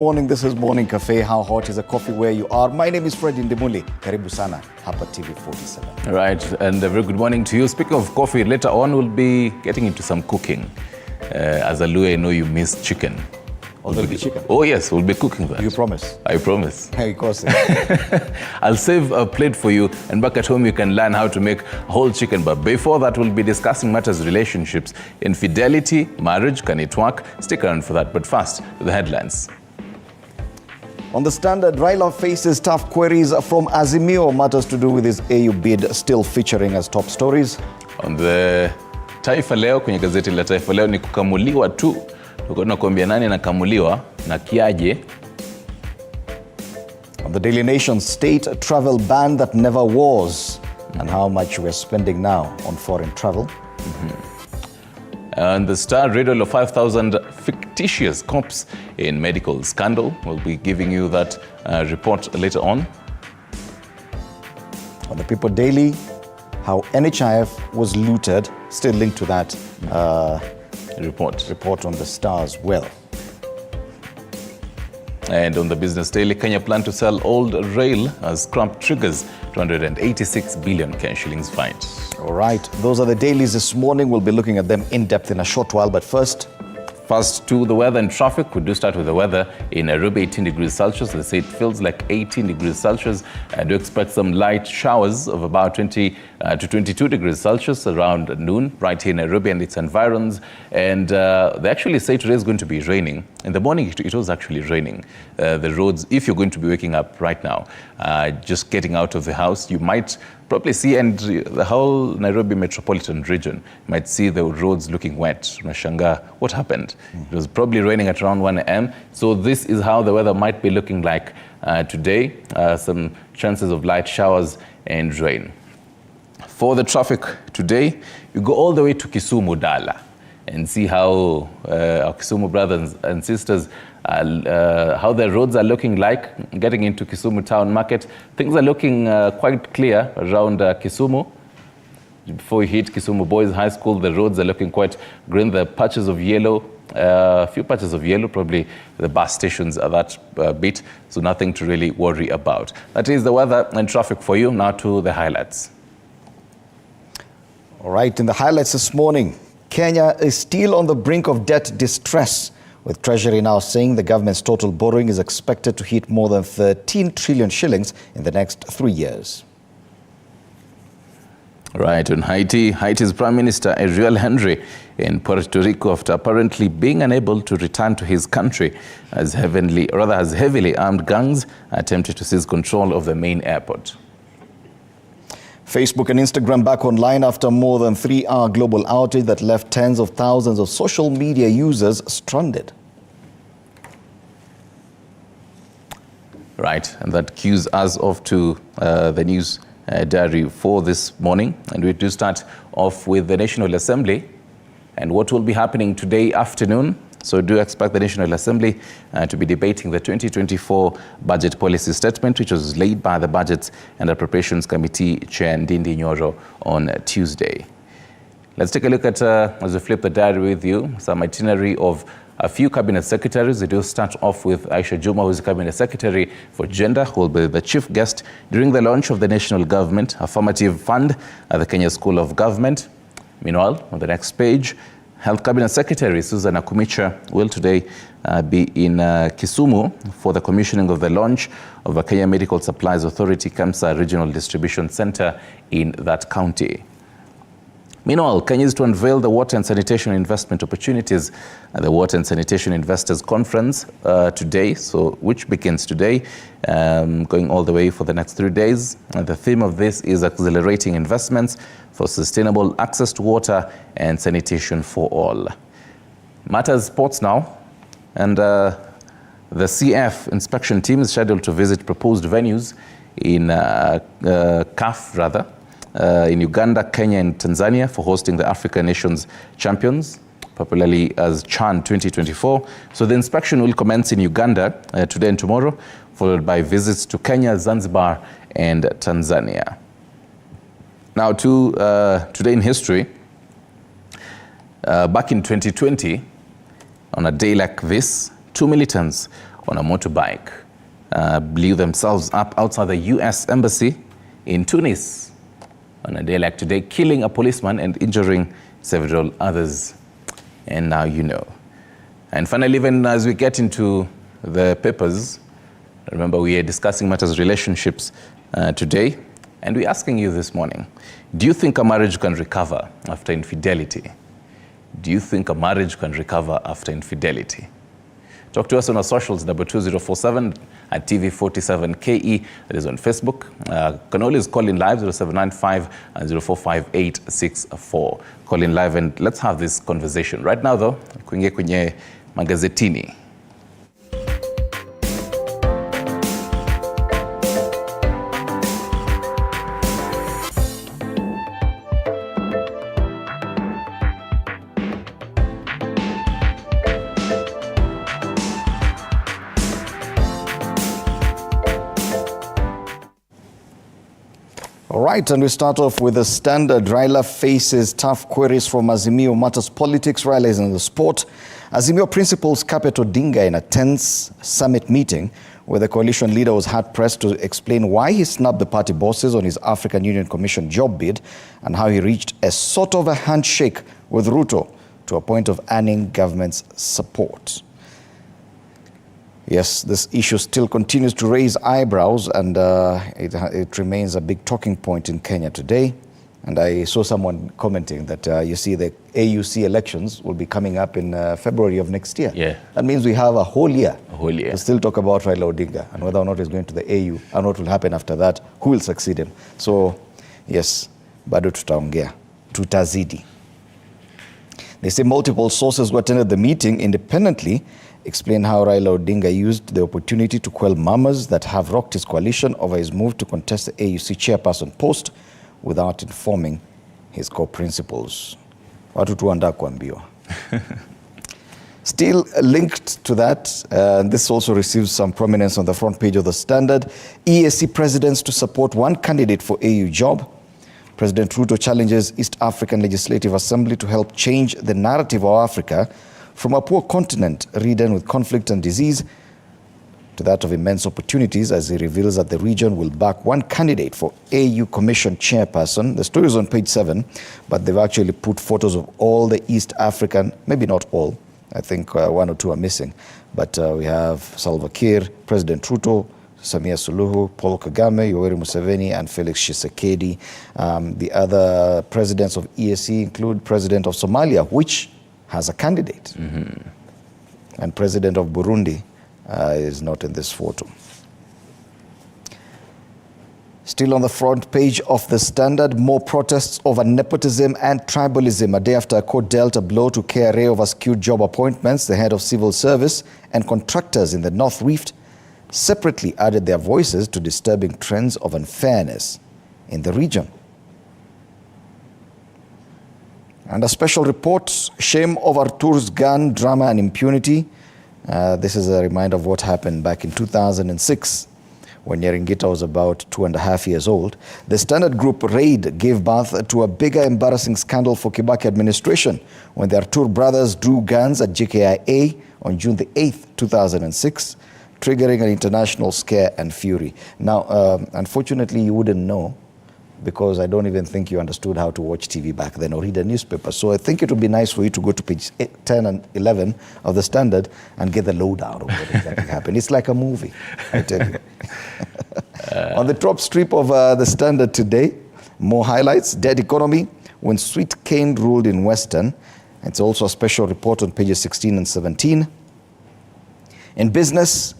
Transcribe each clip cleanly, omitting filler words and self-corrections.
Morning, this is Morning Cafe. How hot is a coffee where you are? My name is Freddy Ndimuli. Karibu sana hapa TV 47. Right, and a very good morning to you. Speaking of coffee, later on we'll be getting into some cooking. As a Luo, I know you miss chicken. Will be chicken? Oh yes, we'll be cooking that. You promise? I promise. Hey, of course. I'll save a plate for you, and back at home you can learn how to make whole chicken. But before that, we'll be discussing matters relationships, infidelity, marriage, can it work? Stick around for that. But first, the headlines. On the Standard, Raila faces tough queries from Azimio. Matters to do with his AU bid still featuring as top stories. On the Taifa Leo, kwenye gazeti la Taifa Leo ni kukamuliwa tu. Tukona kuambia nani anakamuliwa na kiaje. On the Daily Nation, state travel ban that never was, and how much we're spending now on foreign travel. And the Star riddle of 5,000 fictitious cops in medical scandal. We'll be giving you that report later on. On the People Daily, how NHIF was looted, still linked to that report on the Star as well. And on the Business Daily, Kenya plan to sell old rail as Trump triggers 286 billion Kenyan shillings fine. All right, those are the dailies this morning. We'll be looking at them in depth in a short while, but first to the weather and traffic. We do start with the weather in Nairobi, 18 degrees Celsius. They say it feels like 18 degrees Celsius. I do expect some light showers of about 20 to 22 degrees Celsius around noon right here in Nairobi and its environs. And they actually say today is going to be raining. In the morning, it was actually raining. The roads, if you're going to be waking up right now, just getting out of the house, you might probably see, and the whole Nairobi metropolitan region might see the roads looking wet. Unashanga, what happened? It was probably raining at around 1 a.m. So this is how the weather might be looking like today. Some chances of light showers and rain. For the traffic today, you go all the way to Kisumu Dala and see how our Kisumu brothers and sisters, how the roads are looking like getting into Kisumu town market. Things are looking quite clear around Kisumu. Before you hit Kisumu Boys High School, the roads are looking quite green. The patches of yellow, a few patches of yellow, probably the bus stations are that bit, so nothing to really worry about. That is the weather and traffic for you. Now to the highlights. All right, in the highlights this morning, Kenya is still on the brink of debt distress, with Treasury now saying the government's total borrowing is expected to hit more than 13 trillion shillings in the next 3 years. Right, on Haiti's Prime Minister Ariel Henry in Puerto Rico after apparently being unable to return to his country as heavily armed gangs attempted to seize control of the main airport. Facebook and Instagram back online after more than 3-hour global outage that left tens of thousands of social media users stranded. Right, and that cues us off to the news diary for this morning. And we do start off with the National Assembly and what will be happening today afternoon. So do expect the National Assembly to be debating the 2024 budget policy statement, which was laid by the Budgets and Appropriations Committee Chair Ndindi Nyoro on Tuesday. Let's take a look at, as we flip the diary with you, some itinerary of a few cabinet secretaries. They do start off with Aisha Juma, who is the cabinet secretary for gender, who will be the chief guest during the launch of the National Government Affirmative Fund at the Kenya School of Government. Meanwhile, on the next page, Health Cabinet Secretary Susan Akumicha will today be in Kisumu for the commissioning of the launch of a Kenya Medical Supplies Authority KEMSA Regional Distribution Center in that county. Meanwhile, Kenya is to unveil the water and sanitation investment opportunities at the Water and Sanitation Investors Conference today, which begins today, going all the way for the next 3 days. And the theme of this is accelerating investments for sustainable access to water and sanitation for all. Matters sports now, and the CF inspection team is scheduled to visit proposed venues in CAF in Uganda, Kenya and Tanzania for hosting the African Nations Champions, popularly as CHAN 2024. So the inspection will commence in Uganda today and tomorrow, followed by visits to Kenya, Zanzibar and Tanzania. Now to today in history. Back in 2020, on a day like this, two militants on a motorbike blew themselves up outside the U.S. Embassy in Tunis on a day like today, killing a policeman and injuring several others. And now you know. And finally, even as we get into the papers, remember we are discussing matters relationships today, and we're asking you this morning, do you think a marriage can recover after infidelity? Do you think a marriage can recover after infidelity? Talk to us on our socials, 22047 at TV47KE. That is on Facebook. You can always call in live, 0795 045864. Call in live and let's have this conversation. Right now, though, kuingia kwenye magazetini. All right, and we start off with the Standard. Raila faces tough queries from Azimio Matters Politics. Raila is in the sport. Azimio principals Capet Odinga in a tense summit meeting where the coalition leader was hard-pressed to explain why he snubbed the party bosses on his African Union Commission job bid and how he reached a sort of a handshake with Ruto to a point of earning government's support. Yes, this issue still continues to raise eyebrows, and it remains a big talking point in Kenya today. And I saw someone commenting that you see the AUC elections will be coming up in February of next year. Yeah. That means we have a whole year To still talk about Raila Odinga and whether or not he's going to the AU and what will happen after that, who will succeed him. So, yes, bado tutaongea, tutazidi. They say multiple sources who attended the meeting independently explain how Raila Odinga used the opportunity to quell murmurs that have rocked his coalition over his move to contest the AUC chairperson post without informing his core principles. Watu tuanda kuambiwa. Still linked to that, this also receives some prominence on the front page of the Standard. EAC presidents to support one candidate for AU job. President Ruto challenges East African Legislative Assembly to help change the narrative of Africa from a poor continent ridden with conflict and disease to that of immense opportunities, as he reveals that the region will back one candidate for AU Commission chairperson. The story is on page 7, but they've actually put photos of all the East African, maybe not all, I think one or two are missing, but we have Salva Kiir, President Ruto, Samia Suluhu, Paul Kagame, Yoweri Museveni, and Felix Tshisekedi. The other presidents of EAC include President of Somalia, which has a candidate. And President of Burundi is not in this photo. Still on the front page of the Standard, more protests over nepotism and tribalism. A day after a court dealt a blow to KRA over skewed job appointments, the head of civil service and contractors in the North Rift separately added their voices to disturbing trends of unfairness in the region. And a special report, shame over Artur's gun, drama and impunity. This is a reminder of what happened back in 2006 when Nyaringita was about 2.5 years old. The Standard Group raid gave birth to a bigger embarrassing scandal for Kibaki administration when the Artur brothers drew guns at JKIA on June the 8th, 2006, triggering an international scare and fury. Now, unfortunately, you wouldn't know, because I don't even think you understood how to watch TV back then or read a newspaper. So I think it would be nice for you to go to page 10 and 11 of the Standard and get the lowdown of what exactly happened. It's like a movie, I tell you. On the top strip of the Standard today, more highlights. Dead economy when sweet cane ruled in Western. It's also a special report on pages 16 and 17. In business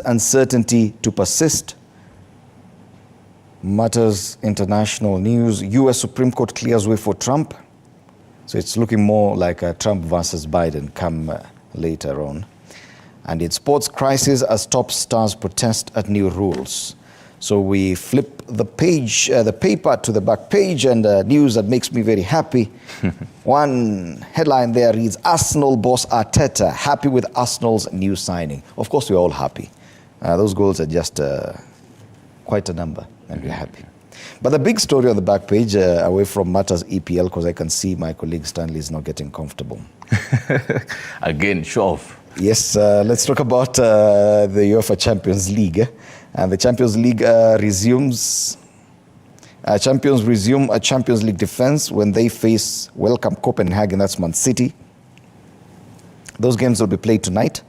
uncertainty to persist. Matters international news. U.S. Supreme Court clears way for Trump. So it's looking more like a Trump versus Biden come later on. And in sports, crisis as top stars protest at new rules. So we flip the page, the paper to the back page, and news that makes me very happy. One headline there reads, Arsenal boss Arteta happy with Arsenal's new signing. Of course, we're all happy. Those goals are just quite a number, and we're happy. But the big story on the back page, away from matters EPL, because I can see my colleague Stanley is not getting comfortable. Again, show off. Yes, let's talk about the UEFA Champions League. And the Champions League resumes. Champions resume a Champions League defense when they face welcome Copenhagen, that's Man City. Those games will be played tonight.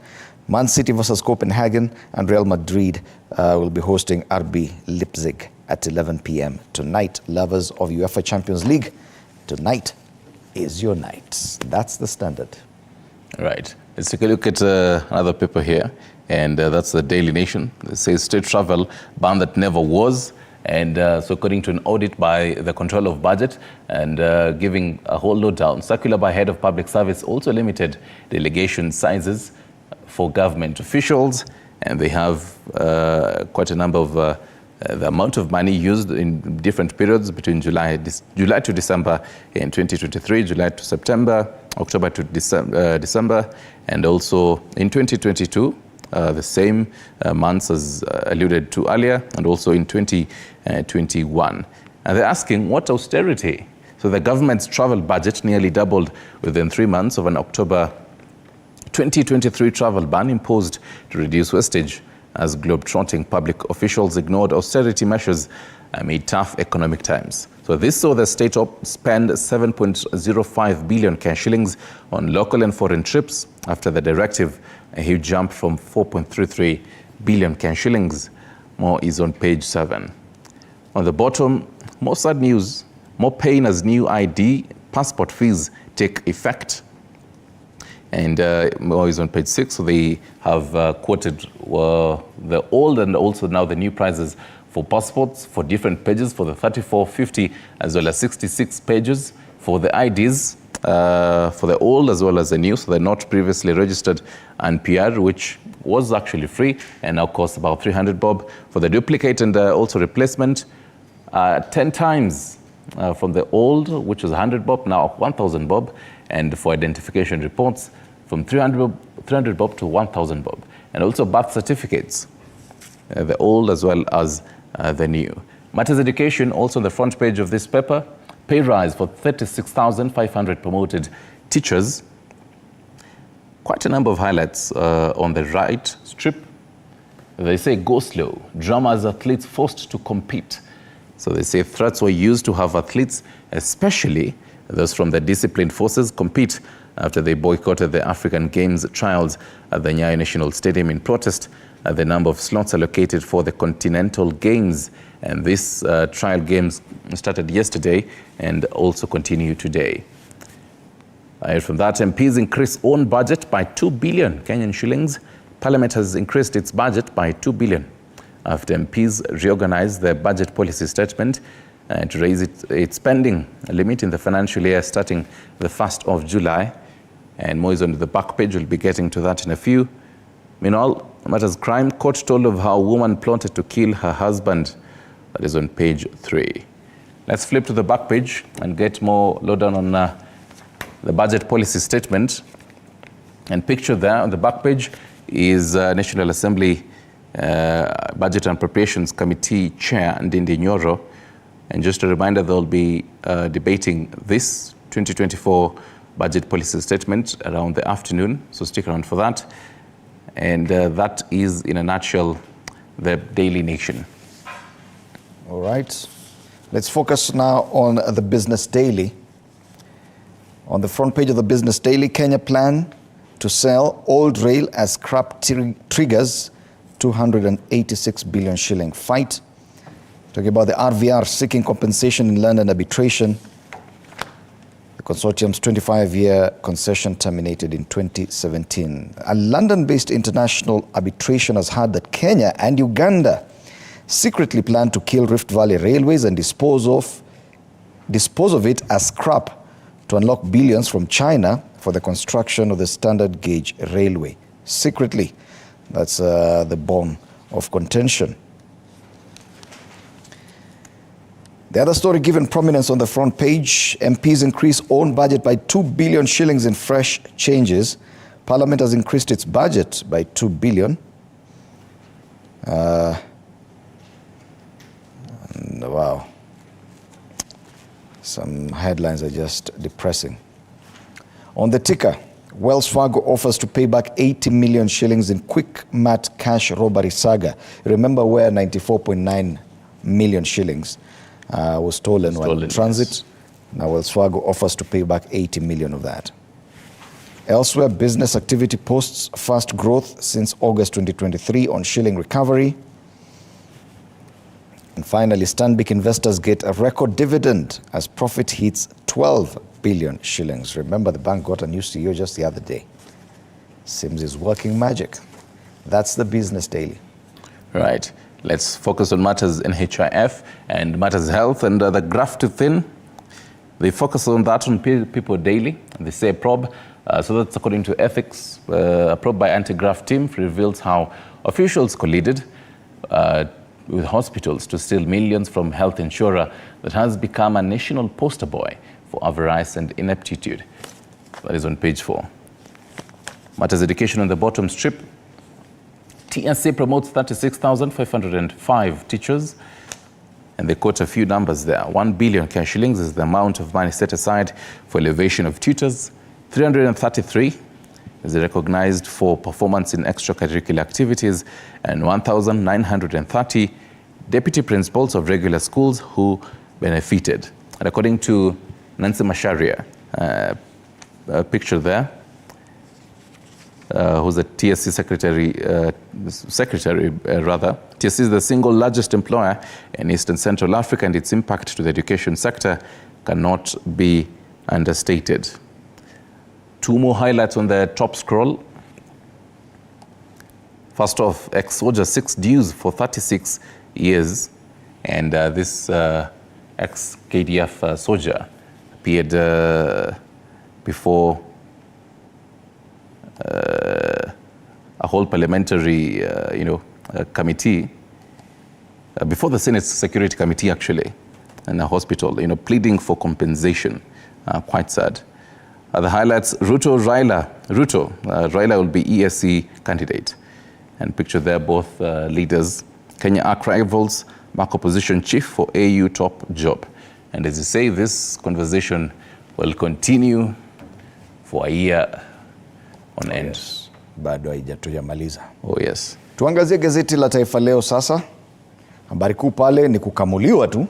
Man City versus Copenhagen, and Real Madrid will be hosting RB Leipzig at 11 p.m. tonight. Lovers of UEFA Champions League, tonight is your night. That's the Standard. Right. Let's take a look at another paper here, and that's the Daily Nation. It says state travel ban that never was. And so according to an audit by the Control of Budget and giving a whole lowdown, circular by Head of Public Service also limited delegation sizes for government officials. And they have quite a number of the amount of money used in different periods between July to December in 2023, July to September, October to December, and also in 2022. The same months as alluded to earlier, and also in 2021. And they're asking, what austerity? So the government's travel budget nearly doubled within 3 months of an October 2023 travel ban imposed to reduce wastage as globe-trotting public officials ignored austerity measures amid tough economic times. So this saw the state spend 7.05 billion cash shillings on local and foreign trips after the directive, a huge jump from 4.33 billion cash shillings. More is on page 7. On the bottom, more sad news, more pain as new ID passport fees take effect. And more is on page 6. So they have quoted the old and also now the new prices for passports for different pages, for the 34, 50, as well as 66 pages for the IDs, for the old as well as the new, so they're not previously registered, and PR, which was actually free and now costs about 300 bob. For the duplicate and also replacement, 10 times from the old, which was 100 bob, now 1,000 bob. And for identification reports, from 300 bob to 1,000 bob. And also birth certificates, the old as well as the new. Matters Education, also on the front page of this paper, pay rise for 36,500 promoted teachers. Quite a number of highlights on the right strip. They say go slow, dramas athletes forced to compete. So they say threats were used to have athletes, especially those from the disciplined forces, compete after they boycotted the African Games trials at the Nyayo National Stadium in protest at the number of slots allocated for the Continental Games. And this trial games started yesterday and also continue today. From that, MPs increased own budget by 2 billion Kenyan shillings. Parliament has increased its budget by 2 billion after MPs reorganized their budget policy statement to raise its spending limit in the financial year starting the 1st of July. And more is on the back page. We'll be getting to that in a few. Meanwhile, Matters Crime, court told of how a woman plotted to kill her husband. That is on page 3. Let's flip to the back page and get more lowdown on the budget policy statement. And picture there on the back page is National Assembly Budget and Appropriations Committee Chair Ndindi Nyoro. And just a reminder, they'll be debating this 2024 budget policy statement around the afternoon, so stick around for that. And that is, in a nutshell, the Daily Nation. All right. Let's focus now on the Business Daily. On the front page of the Business Daily, Kenya plan to sell old rail as scrap triggers 286 billion shilling fight. Talking about the RVR seeking compensation in land and arbitration. The consortium's 25-year concession terminated in 2017. A London-based international arbitration has heard that Kenya and Uganda secretly plan to kill Rift Valley Railways and dispose of it as scrap to unlock billions from China for the construction of the standard gauge railway. Secretly, that's the bone of contention. The other story given prominence on the front page, MPs increase own budget by 2 billion shillings in fresh changes. Parliament has increased its budget by 2 billion. Wow. Some headlines are just depressing. On the ticker, Wells Fargo offers to pay back 80 million shillings in quick mat cash robbery saga. Remember where 94.9 million shillings was stolen while in transit? Yes. Now Wells Fargo offers to pay back 80 million of that. Elsewhere, business activity posts fast growth since August 2023 on shilling recovery. And finally, Stanbic investors get a record dividend as profit hits 12 billion shillings. Remember, the bank got a new CEO just the other day. Seems it's working magic. That's the Business Daily. Right. Let's focus on matters NHIF and matters health and the graph to thin. They focus on that on People Daily. They say probe. So that's according to ethics. A probe by anti-graft team reveals how officials colluded with hospitals to steal millions from health insurer that has become a national poster boy for avarice and ineptitude. That is on page 4. Matters education on the bottom strip. TSA promotes 36,505 teachers. And they quote a few numbers there. 1 billion cash shillings is the amount of money set aside for elevation of tutors. 333 is recognized for performance in extracurricular activities, and 1,930 deputy principals of regular schools who benefited. And according to Nancy Masharia, a picture there, who's the TSC secretary, TSC is the single largest employer in Eastern Central Africa, and its impact to the education sector cannot be understated. 2 more highlights on the top scroll. First off, ex-soldier 6 dues for 36 years. And this ex-KDF soldier appeared before a whole parliamentary committee, before the Senate Security Committee actually, in a hospital, pleading for compensation. Quite sad. The highlights, Raila will be ESC candidate. And picture there both leaders. Kenya arch-rivals mark opposition chief for AU top job. And as you say, this conversation will continue for a year on end. Yes. Bado haijatujamaliza. Oh yes. Tuangazie gazeti la Taifa Leo sasa. Habari kuu pale ni kukamuliwa tu.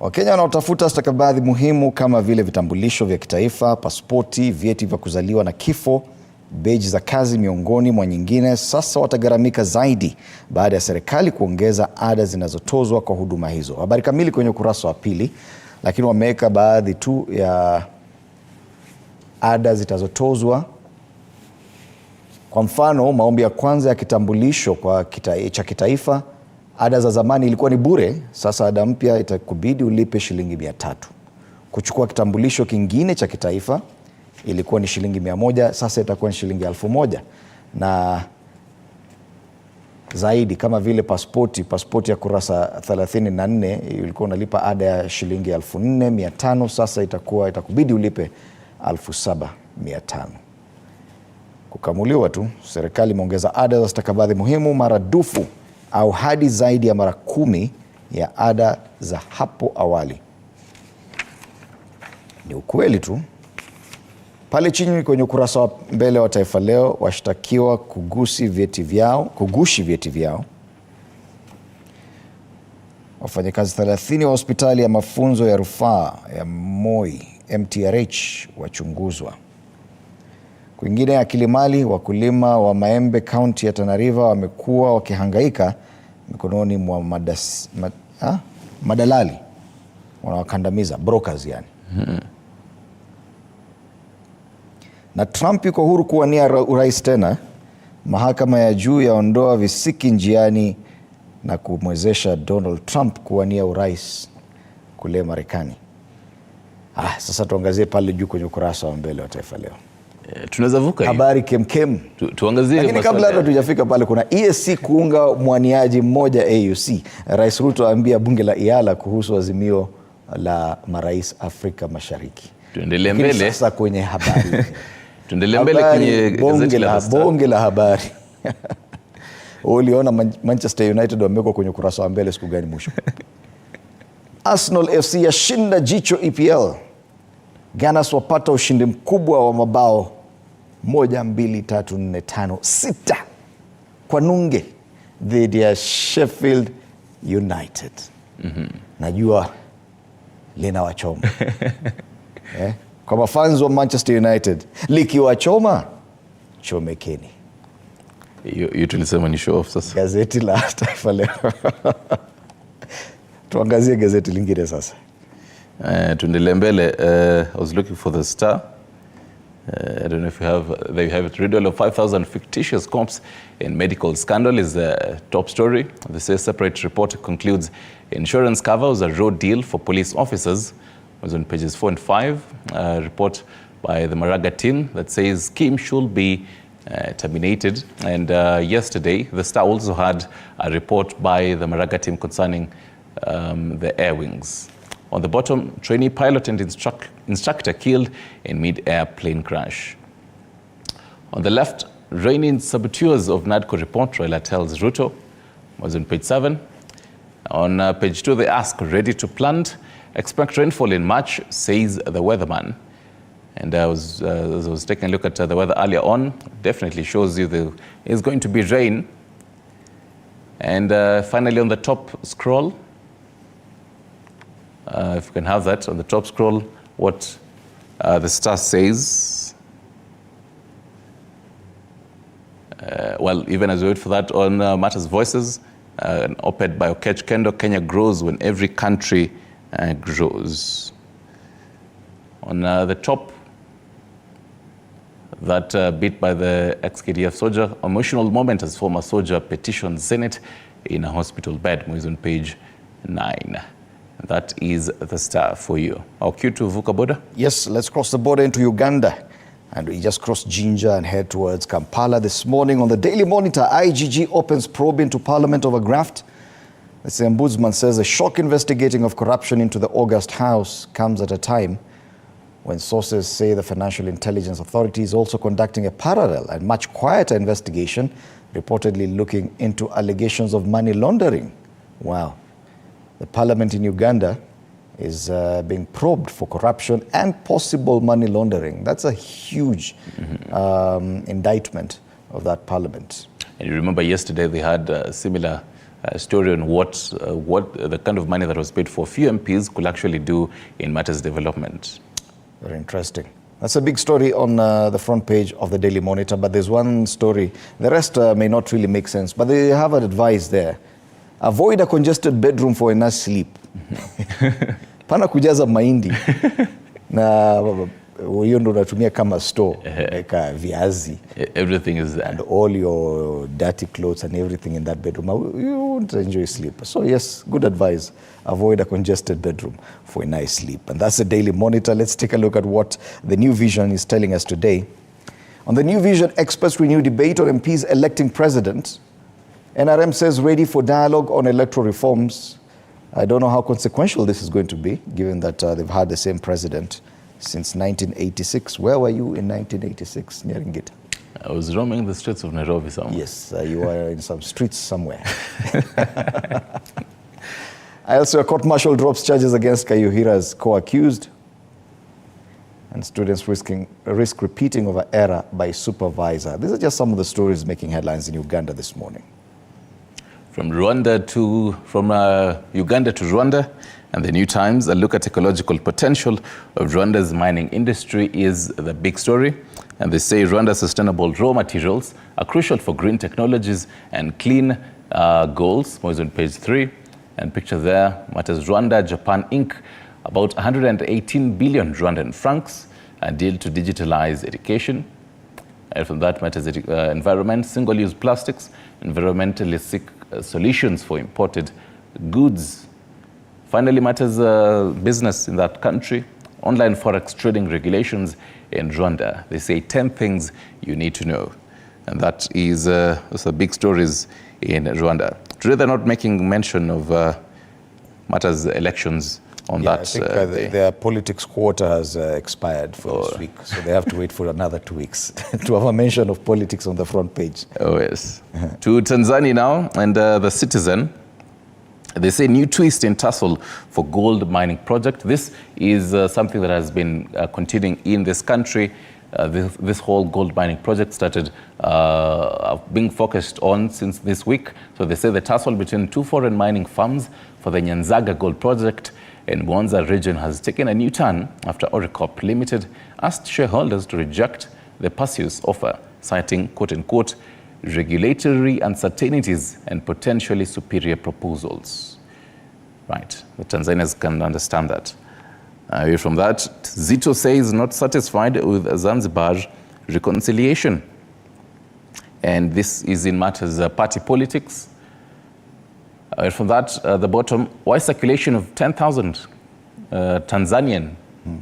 Wakenya wanaotafuta stakabadhi muhimu kama vile vitambulisho vya kitaifa, pasipoti, vyeti vya kuzaliwa na kifo, beji za kazi miongoni mwa nyingine, sasa watagharamika zaidi baada ya serikali kuongeza ada zinazotozwa kwa huduma hizo. Habari kamili kwenye ukurasa wa pili, lakini wameweka baadhi tu ya ada zitazotozwa. Kwa mfano, maombi ya kwanza ya kitambulisho cha kitaifa, ada za zamani ilikuwa ni bure, sasa ada mpya itakubidi ulipe shilingi 300. Kuchukua kitambulisho kingine cha kitaifa ilikuwa ni shilingi 100, sasa itakuwa ni shilingi 1000. Na zaidi kama vile pasipoti ya kurasa 34 ilikuwa unalipa ada ya shilingi 4500, sasa itakubidi ulipe 7500. Kukamuliwa tu, serikali imeongeza ada za stakabadhi muhimu maradufu au hadi zaidi ya mara 10 ya ada za hapo awali. Ni ukweli tu. Pale chini kwenye ukurasa wa mbele wa Taifa Leo, washtakiwa kugushi vyeti vyao. Wafanyakazi 30 wa hospitali ya mafunzo ya rufaa ya Moi MTRH wachunguzwa. Kwingine Akilimali, wakulima wa maembe kaunti ya Tana River wamekuwa wakihangaika mikononi mwa madalali wanawakandamiza, brokers yani. Na Trump yuko huru kuwania urais tena. Mahakama ya juu yaondoa visiki njiani na kumwezesha Donald Trump kuwania urais kule Marekani. Sasa tuangazie pale juu kwenye ukurasa wa mbele wa Taifa Leo. Tunaweza vuka hiyo. Habari kemkem. Tuangazie. Lakini kabla hata tujafika pale, kuna ESC kuunga mwaniaji mmoja AUC. Rais Ruto aambia bunge la Iala kuhusu azimio la marais Afrika Mashariki. Tuendelee mbele. Sasa kwenye habari. Tuendelee mbele kwenye gazeti la bonge la habari. Uliona Manchester United wamekuwa kwenye ukurasa wa mbele siku gani mwisho? Arsenal FC yashinda jicho EPL. Gunners wapata ushindi mkubwa wa mabao 1, 2, 3, 4, 5, 6 kwa nunge dhidi ya Sheffield United. Najua linawachoma. Kwa mafans wa Manchester United, likiwachoma chomekeni. Hiyo tulisema ni show off sasa. Gazeti la Taifa Leo. Tuangazie gazeti lingine sasa. Tuendelee mbele. I was looking for the Star. I don't know if there you have it. Riddle of 5,000 fictitious comps in medical scandal is the top story. The separate report concludes insurance cover was a raw deal for police officers. It was on pages 4 and 5. A report by the Maraga team that says scheme should be terminated. And yesterday, the Star also had a report by the Maraga team concerning the air wings. On the bottom, trainee pilot and instructor killed in mid-air plane crash. On the left, reigning saboteurs of NADCO report, Raila tells Ruto, was on page 7. On page 2, they ask, ready to plant? Expect rainfall in March, says the weatherman. And as I was taking a look at the weather earlier on, definitely shows you there is going to be rain. And finally, on the top scroll, if you can have that on the top scroll, what the Star says. Well, even as we wait for that, on Matters Voices, an op-ed by Okech Kendo, Kenya grows when every country grows. On the top, that bit by the ex-KDF soldier, emotional moment as former soldier petitions Senate in a hospital bed, is on page 9. That is the Star for you. Our cue to vuka border? Yes, let's cross the border into Uganda. And we just crossed Jinja and head towards Kampala. This morning on the Daily Monitor, IGG opens probe into Parliament over graft. The Ombudsman says a shock investigating of corruption into the August House comes at a time when sources say the Financial Intelligence Authority is also conducting a parallel and much quieter investigation, reportedly looking into allegations of money laundering. Wow. The parliament in Uganda is being probed for corruption and possible money laundering. That's a huge indictment of that parliament. And you remember yesterday they had a similar story on what the kind of money that was paid for few MPs could actually do in matters development. Very interesting. That's a big story on the front page of the Daily Monitor, but there's one story. The rest may not really make sense, but they have an advice there. Avoid a congested bedroom for enough sleep. Pana kujaza mahindi na hiyo ndo unatumia kama store, eka viazi. Everything is there. And all your dirty clothes and everything in that bedroom. You won't enjoy sleep. So yes, good advice. Avoid a congested bedroom for a nice sleep. And that's the Daily Monitor. Let's take a look at what the New Vision is telling us today. On the New Vision, experts renew debate on MPs electing president. NRM says ready for dialogue on electoral reforms. I don't know how consequential this is going to be, given that they've had the same president since 1986. Where were you in 1986, Nyaringita? I was roaming the streets of Nairobi somewhere. Yes, you were in some streets somewhere. Also, a court-martial drops charges against Kayuhira's co-accused. And students risk repeating of an error by supervisor. These are just some of the stories making headlines in Uganda this morning. From Uganda to Rwanda, and the New Times, a look at ecological potential of Rwanda's mining industry is the big story. And they say Rwanda's sustainable raw materials are crucial for green technologies and clean goals. More is on page 3. And picture there, Matters Rwanda, Japan Inc., about 118 billion Rwandan francs, a deal to digitalize education. And from that matters environment, single-use plastics, environmentally sick solutions for imported goods. Finally matters business in that country, online forex trading regulations in Rwanda. They say 10 things you need to know. And that is those are big stories in Rwanda. Today they're not making mention of matters elections on that. I think their politics quota has expired for this week, so they have to wait for another 2 weeks to have a mention of politics on the front page. Oh yes. To Tanzania now, and the Citizen. They say new twist in tussle for gold mining project. This is something that has been continuing in this country. This whole gold mining project started being focused on since this week. So they say the tussle between two foreign mining firms for the Nyanzaga gold project in Mwanza region has taken a new turn after Oricop Limited asked shareholders to reject the pursuits offer, citing quote-unquote regulatory uncertainties and potentially superior proposals. Right, the Tanzanians can understand that. Away from that, Zito says not satisfied with Zanzibar reconciliation. And this is in matters party politics. Away from that, the bottom, why circulation of 10,000 Tanzanian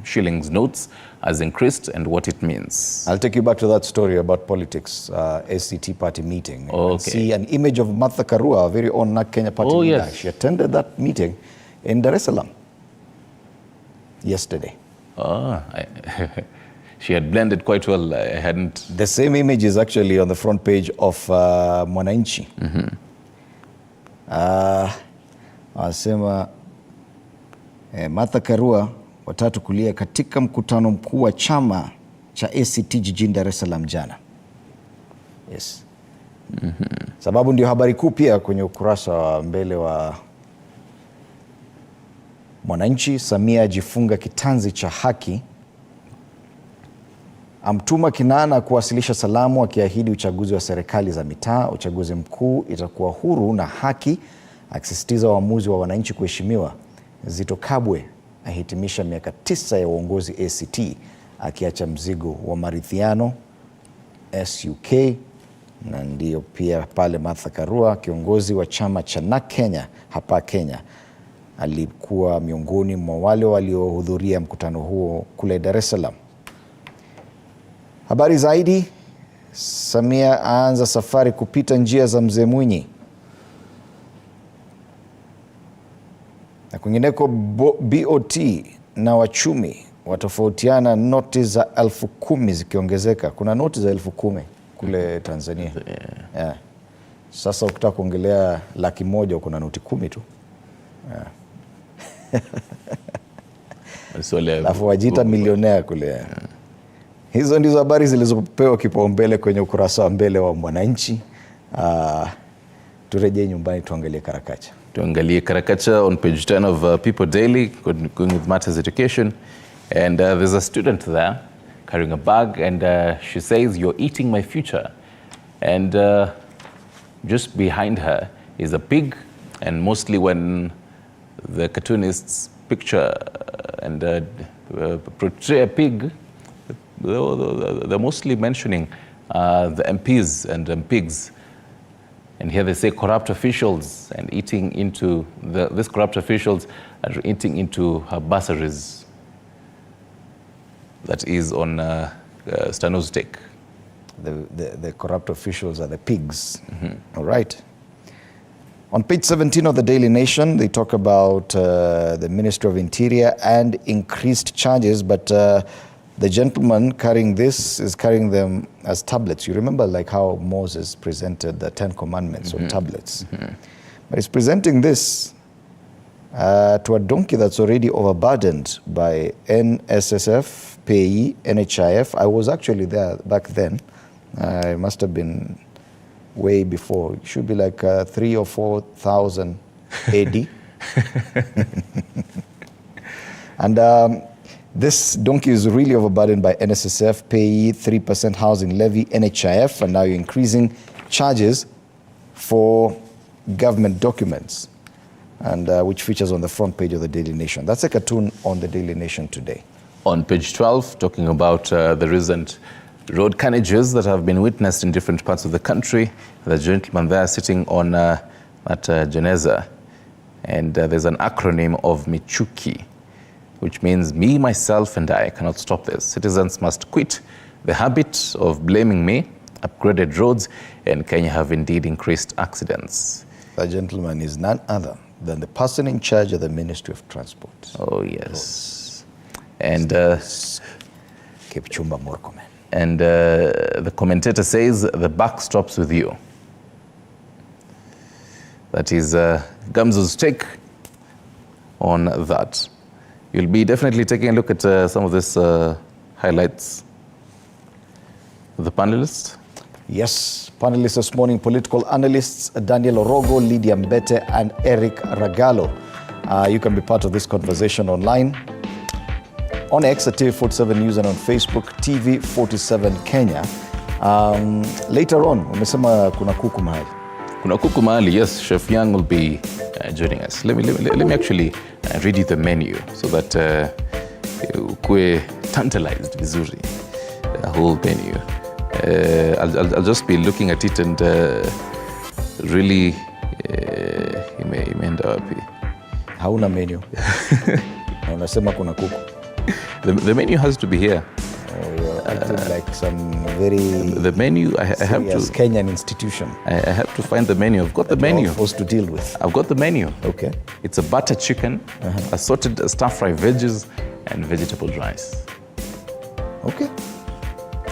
shillings notes has increased and what it means. I'll take you back to that story about politics, ACT party meeting. Okay. See an image of Martha Karua, very own NAK Kenya party leader. Yes. She attended that meeting in Dar es Salaam yesterday. She had blended quite well. I hadn't. The same image is actually on the front page of Mwananchi. Anasema Martha Karua watatu kulia katika mkutano mkuu wa chama cha ACT jijini Dar es Salaam jana. Yes. Sababu ndio habari kuu pia kwenye ukurasa wa mbele wa Mwananchi. Samia ajifunga kitanzi cha haki, amtuma Kinana kuwasilisha salamu akiahidi uchaguzi wa serikali za mitaa, uchaguzi mkuu itakuwa huru na haki, akisisitiza uamuzi wa wananchi kuheshimiwa. Zitto Kabwe ahitimisha miaka 9 ya uongozi ACT, akiacha mzigo wa maridhiano SUK. Na ndio pia pale Martha Karua, kiongozi wa chama cha NAK Kenya hapa Kenya, alikuwa miongoni mwa wale waliohudhuria mkutano huo kule Dar es Salaam. Habari zaidi, Samia aanza safari kupita njia za Mzee Mwinyi. Na kwingineko, BOT na wachumi watofautiana, noti za 10,000 zikiongezeka. Kuna noti za 10,000 kule Tanzania. Yeah. Sasa ukitaka kuongelea 100,000 kuna noti 10 tu. Yeah. Alafu wajita milionea kule. Yeah. Hizo ndizo habari zilizopewa kipaumbele kwenye ukurasa wa mbele wa Mwananchi. Turejee nyumbani tuangalie karakacha. Tuangalie karakacha on page 10 of People Daily, going with matters education. And there's a student there carrying a bag, and she says, "You're eating my future." And just behind her is a pig, and mostly when the cartoonists picture and portray a pig, they're mostly mentioning the MPs and pigs. And here they say corrupt officials, and eating into these corrupt officials are eating into her bursaries. That is on Stano's take. The corrupt officials are the pigs. All right. On page 17 of the Daily Nation, they talk about the Ministry of Interior and increased charges, but the gentleman carrying this is carrying them as tablets. You remember like how Moses presented the 10 Commandments on tablets. But he's presenting this to a donkey that's already overburdened by NSSF, PAE, NHIF. I was actually there back then. I must have been way before. It should be like 3,000 or 4,000 AD. And this donkey is really overburdened by NSSF, PAE, 3% housing levy, NHIF, and now you're increasing charges for government documents, and which features on the front page of the Daily Nation. That's a cartoon on the Daily Nation today. On page 12, talking about the recent road carnages that have been witnessed in different parts of the country. The gentleman there sitting on that Geneza, and there's an acronym of Michuki, which means me, myself, and I cannot stop this. Citizens must quit the habit of blaming me. Upgraded roads in Kenya have indeed increased accidents. That gentleman is none other than the person in charge of the Ministry of Transport. Oh, yes. And Kipchumba Murkomen. And the commentator says, the buck stops with you. that is Gamzo's take on that. You'll be definitely taking a look at some of these highlights. The panelists? Yes, panelists this morning, political analysts Daniel Orogo, Lydia Mbete, and Eric Ragalo. You can be part of this conversation online on X at TV47 News and on Facebook, TV47 Kenya. Later on, umesema kuna kuku mahali. Kuna kuku mahali, yes. Chef Young will be joining us. Let me actually read you the menu so that ukue tantalized vizuri. The whole menu. I'll just be looking at it and really imeenda wapi? Hauna menu. Na unasema kuna kuku. The menu has to be here. Oh, you're acting like some very the menu. I have to Kenyan institution. I have to find the menu. I've got the menu. You're supposed to deal with. I've got the menu. Okay. It's a butter chicken, assorted stir-fry veggies, and vegetable rice. Okay.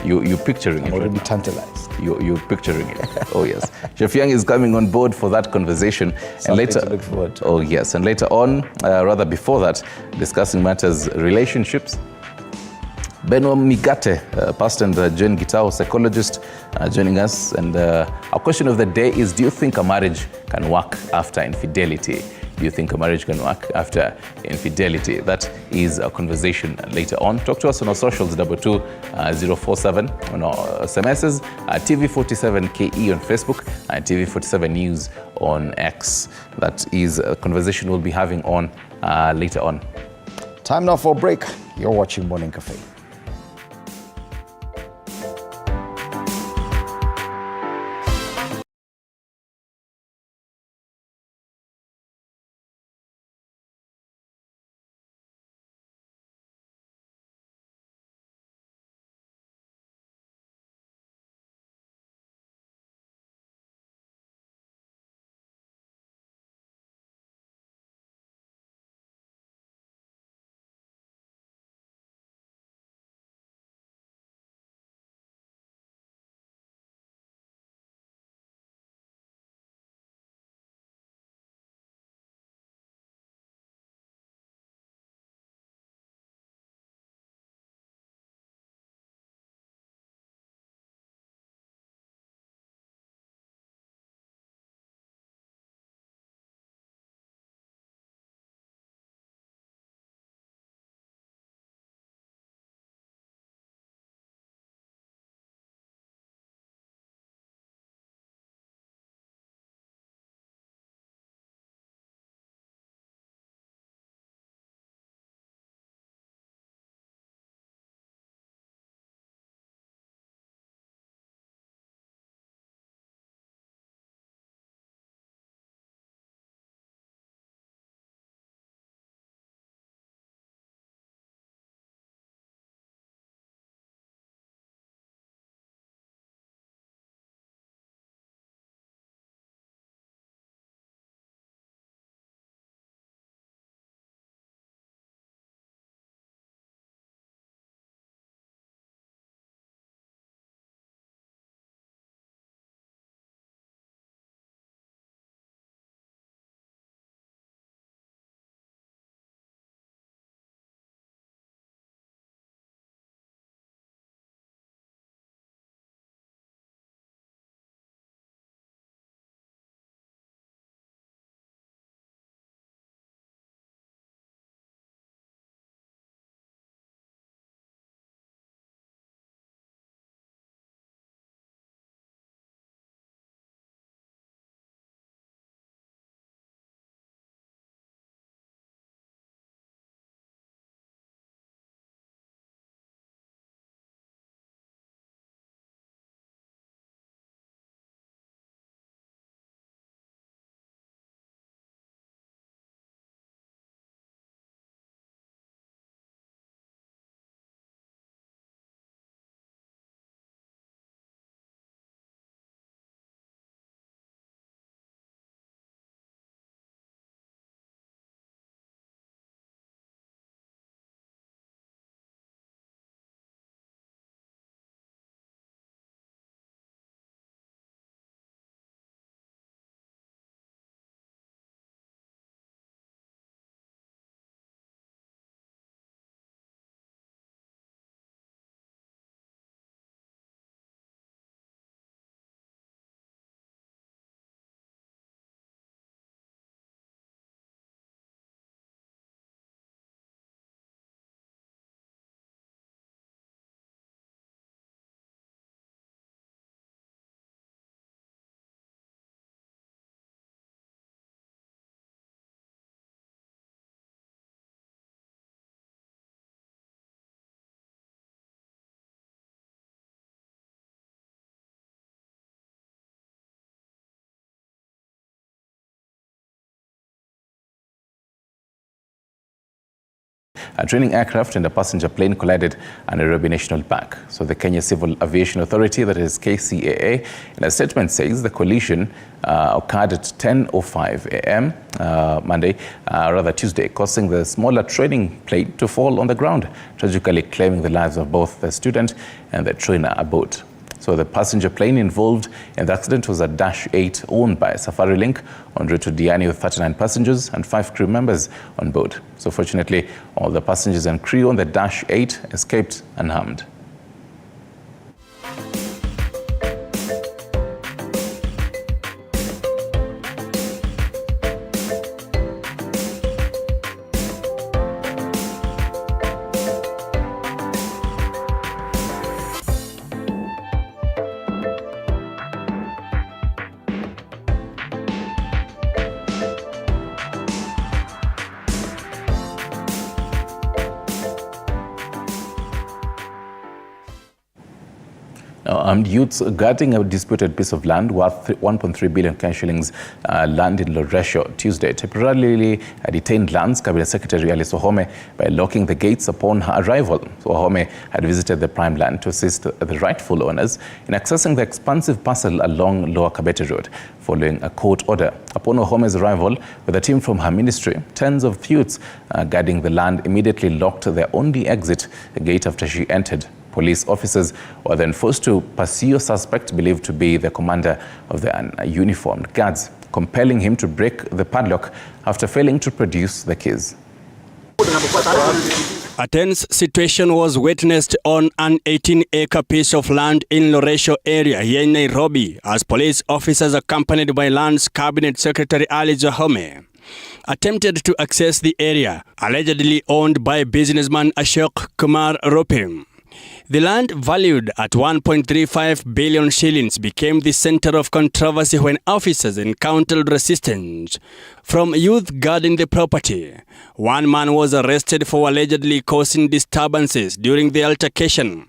You're picturing I'm it. already Right tantalized. You're picturing it. Oh yes. Chef Young is coming on board for that conversation. Something and later, to look forward to. Oh yes, and later on, rather before that, discussing matters relationships. Beno Migate, pastor and Jane Gitao, psychologist, joining us. And our question of the day is, do you think a marriage can work after infidelity? Do you think a marriage can work after infidelity? That is a conversation later on. Talk to us on our socials, 22047, on our SMSs, TV47KE on Facebook, and TV47 News on X. That is a conversation we'll be having on later on. Time now for a break. You're watching Morning Cafe. a training aircraft and a passenger plane collided at Nairobi National Park. So the Kenya Civil Aviation Authority, that is KCAA, in a statement says the collision occurred at 10:05 a.m. Tuesday, causing the smaller training plane to fall on the ground, tragically claiming the lives of both the student and the trainer aboard. So the passenger plane involved in the accident was a Dash 8 owned by Safari Link en route to Diani with 39 passengers and 5 crew members on board. So fortunately, all the passengers and crew on the Dash 8 escaped unharmed. Armed youths guarding a disputed piece of land worth 1.3 billion Kenya shillings land in Loresho Tuesday temporarily detained Lands Cabinet Secretary Alice Wahome by locking the gates upon her arrival. So Wahome had visited the prime land to assist the rightful owners in accessing the expansive parcel along Lower Kabete Road following a court order. Upon Wahome's arrival with a team from her ministry, tens of youths guarding the land immediately locked their only exit gate after she entered. Police officers were then forced to pursue a suspect believed to be the commander of the uniformed guards, compelling him to break the padlock after failing to produce the keys. A tense situation was witnessed on an 18-acre piece of land in Loresho area here in Nairobi as police officers accompanied by Lands Cabinet Secretary Alice Wahome attempted to access the area allegedly owned by businessman Ashok Kumar Rupim. The land, valued at 1.35 billion shillings, became the center of controversy when officers encountered resistance from youth guarding the property. One man was arrested for allegedly causing disturbances during the altercation.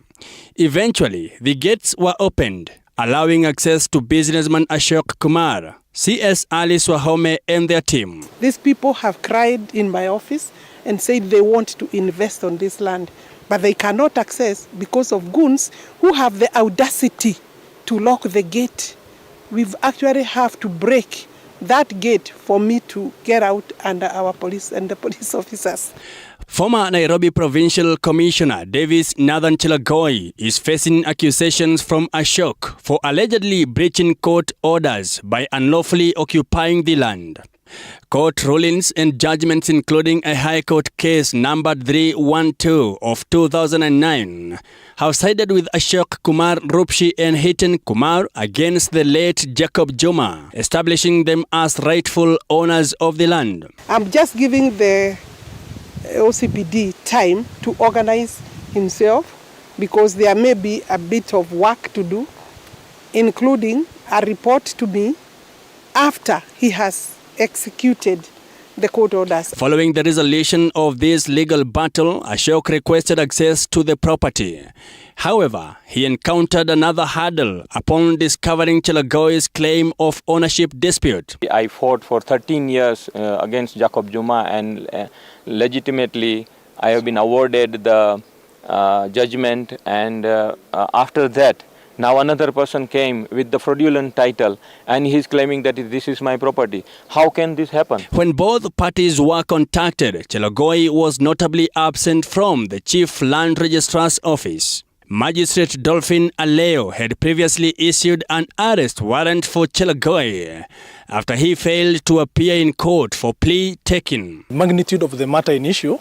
Eventually, the gates were opened, allowing access to businessman Ashok Kumar, CS Alice Wahome and their team. These people have cried in my office and said they want to invest on this land, but they cannot access because of goons who have the audacity to lock the gate. We've actually have to break that gate for me to get out under our police and the police officers. Former Nairobi Provincial Commissioner Davis Nathan Chelagoi is facing accusations from Ashok for allegedly breaching court orders by unlawfully occupying the land. Court rulings and judgments, including a High Court case numbered 312 of 2009, have sided with Ashok Kumar Rupshi and Hiten Kumar against the late Jacob Juma, establishing them as rightful owners of the land. I'm just giving the OCPD time to organize himself because there may be a bit of work to do, including a report to me after he has executed the court orders. Following the resolution of this legal battle, Ashok requested access to the property. However, he encountered another hurdle upon discovering Chelagoi's claim of ownership dispute. I fought for 13 years against Jacob Juma, and legitimately I have been awarded the judgment, and after that now another person came with the fraudulent title and he is claiming that this is my property. How can this happen? When both parties were contacted, Chelagoi was notably absent from the Chief Land Registrar's office. Magistrate Dolphin Aleo had previously issued an arrest warrant for Chelagoi after he failed to appear in court for plea taking. Magnitude of the matter in issue,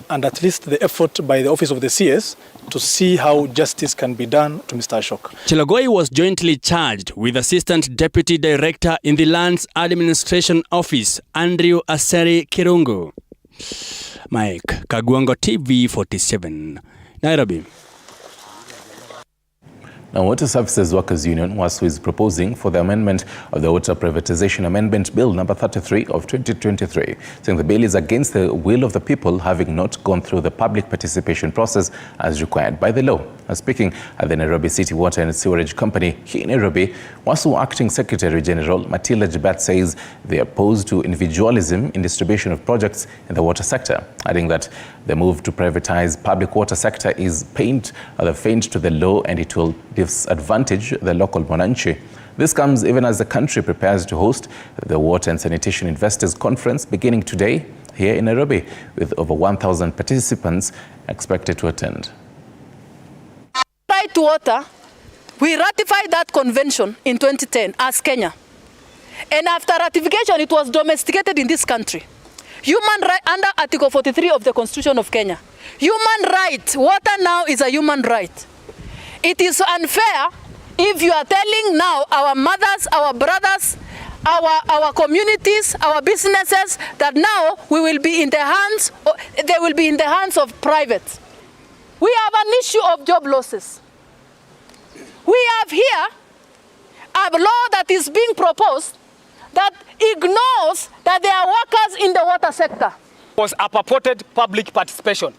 and at least the effort by the office of the CS to see how justice can be done to Mr. Ashok. Chelagoi was jointly charged with Assistant Deputy Director in the Lands Administration Office, Andrew Aseri Kirungu. Mike Kagwango, TV 47, Nairobi. Now, Water Services Workers Union WASU is proposing for the amendment of the Water Privatization Amendment Bill number 33 of 2023, saying the bill is against the will of the people, having not gone through the public participation process as required by the law. Speaking at the Nairobi City Water and Sewerage Company here in Nairobi, WASU Acting Secretary General Matilda Jibbat says they are opposed to individualism in distribution of projects in the water sector, adding that the move to privatize public water sector is feint to the law and it will disadvantage the local mwananchi. This comes even as the country prepares to host the Water and Sanitation Investors Conference beginning today here in Nairobi, with over 1,000 participants expected to attend. Right to water, we ratified that convention in 2010 as Kenya. And after ratification, it was domesticated in this country. Human right under Article 43 of the Constitution of Kenya. Human right, water now is a human right. It is unfair if you are telling now our mothers, our brothers, our communities, our businesses that now we will be in the hands, they will be in the hands of private. We have an issue of job losses. We have here a law that is being proposed that ignores that there are workers in the water sector. It was a purported public participation.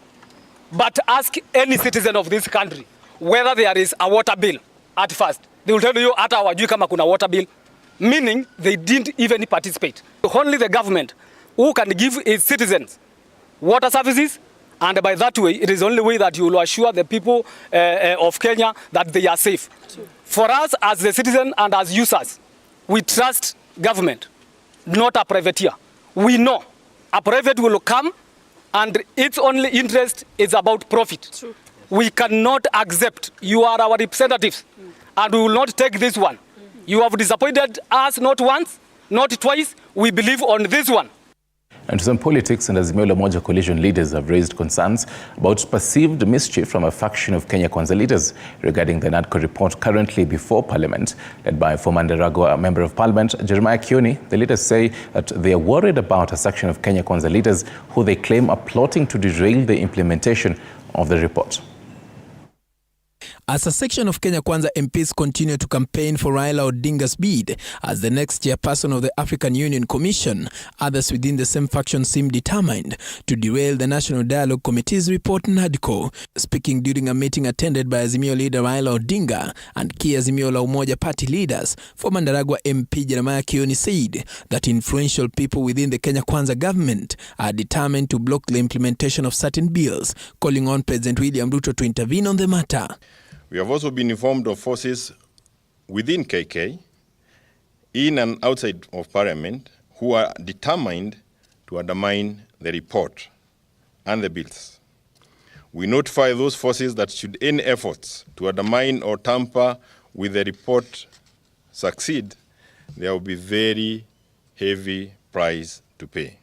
But ask any citizen of this country whether there is a water bill at first. They will tell you hata hawajui kama kuna water bill, meaning they didn't even participate. Only the government who can give its citizens water services, and by that way, it is the only way that you will assure the people of Kenya that they are safe. For us as the citizen and as users, we trust government, not a privateer. We know a private will come and its only interest is about profit. True. We cannot accept. You are our representatives and we will not take this one. You have disappointed us not once, not twice. We believe on this one. And to some politics, and Azimio La Umoja coalition leaders have raised concerns about perceived mischief from a faction of Kenya Kwanza leaders regarding the NADCO report currently before Parliament, led by former Ndaragwa Member of Parliament Jeremiah Kioni. The leaders say that they are worried about a section of Kenya Kwanza leaders who they claim are plotting to derail the implementation of the report. As a section of Kenya Kwanza MPs continue to campaign for Raila Odinga's bid as the next chairperson of the African Union Commission, others within the same faction seem determined to derail the National Dialogue Committee's report NADCO. Speaking during a meeting attended by Azimio leader Raila Odinga and key Azimio La Umoja party leaders, former Ndaragwa MP Jeremiah Kioni said that influential people within the Kenya Kwanza government are determined to block the implementation of certain bills, calling on President William Ruto to intervene on the matter. We have also been informed of forces within KK, in and outside of Parliament, who are determined to undermine the report and the bills. We notify those forces that should any efforts to undermine or tamper with the report succeed, there will be very heavy price to pay.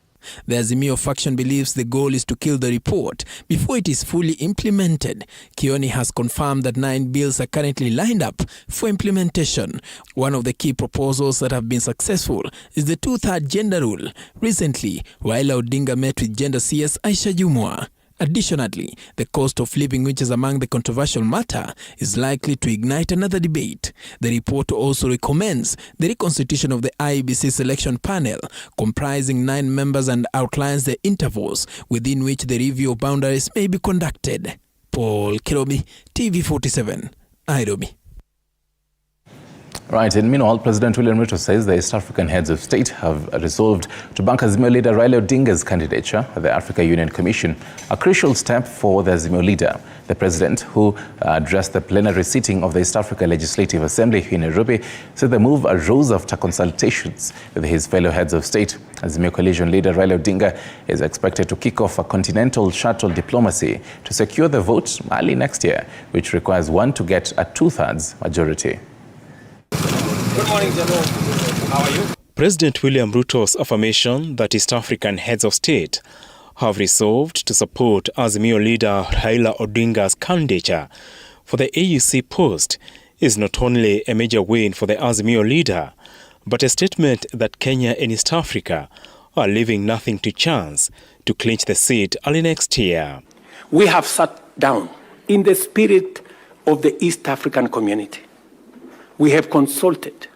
The Azimio faction believes the goal is to kill the report before it is fully implemented. Kioni has confirmed that 9 bills are currently lined up for implementation. One of the key proposals that have been successful is the 2/3 gender rule. Recently, Raila Odinga met with gender CS Aisha Jumwa. Additionally, the cost of living, which is among the controversial matter, is likely to ignite another debate. The report also recommends the reconstitution of the IEBC selection panel, comprising 9 members, and outlines the intervals within which the review of boundaries may be conducted. Paul Kirobi, TV47, Nairobi. Right, and meanwhile, President William Ruto says the East African heads of state have resolved to back Azimio leader Raila Odinga's candidature at the Africa Union Commission, a crucial step for the Azimio leader. The president, who addressed the plenary sitting of the East Africa Legislative Assembly in Nairobi, said the move arose after consultations with his fellow heads of state. Azimio coalition leader Raila Odinga is expected to kick off a continental shuttle diplomacy to secure the vote early next year, which requires one to get a 2/3 majority. Good morning, General. How are you? President William Ruto's affirmation that East African heads of state have resolved to support Azimio leader Raila Odinga's candidature for the AUC post is not only a major win for the Azimio leader, but a statement that Kenya and East Africa are leaving nothing to chance to clinch the seat early next year. We have sat down in the spirit of the East African community. We have consulted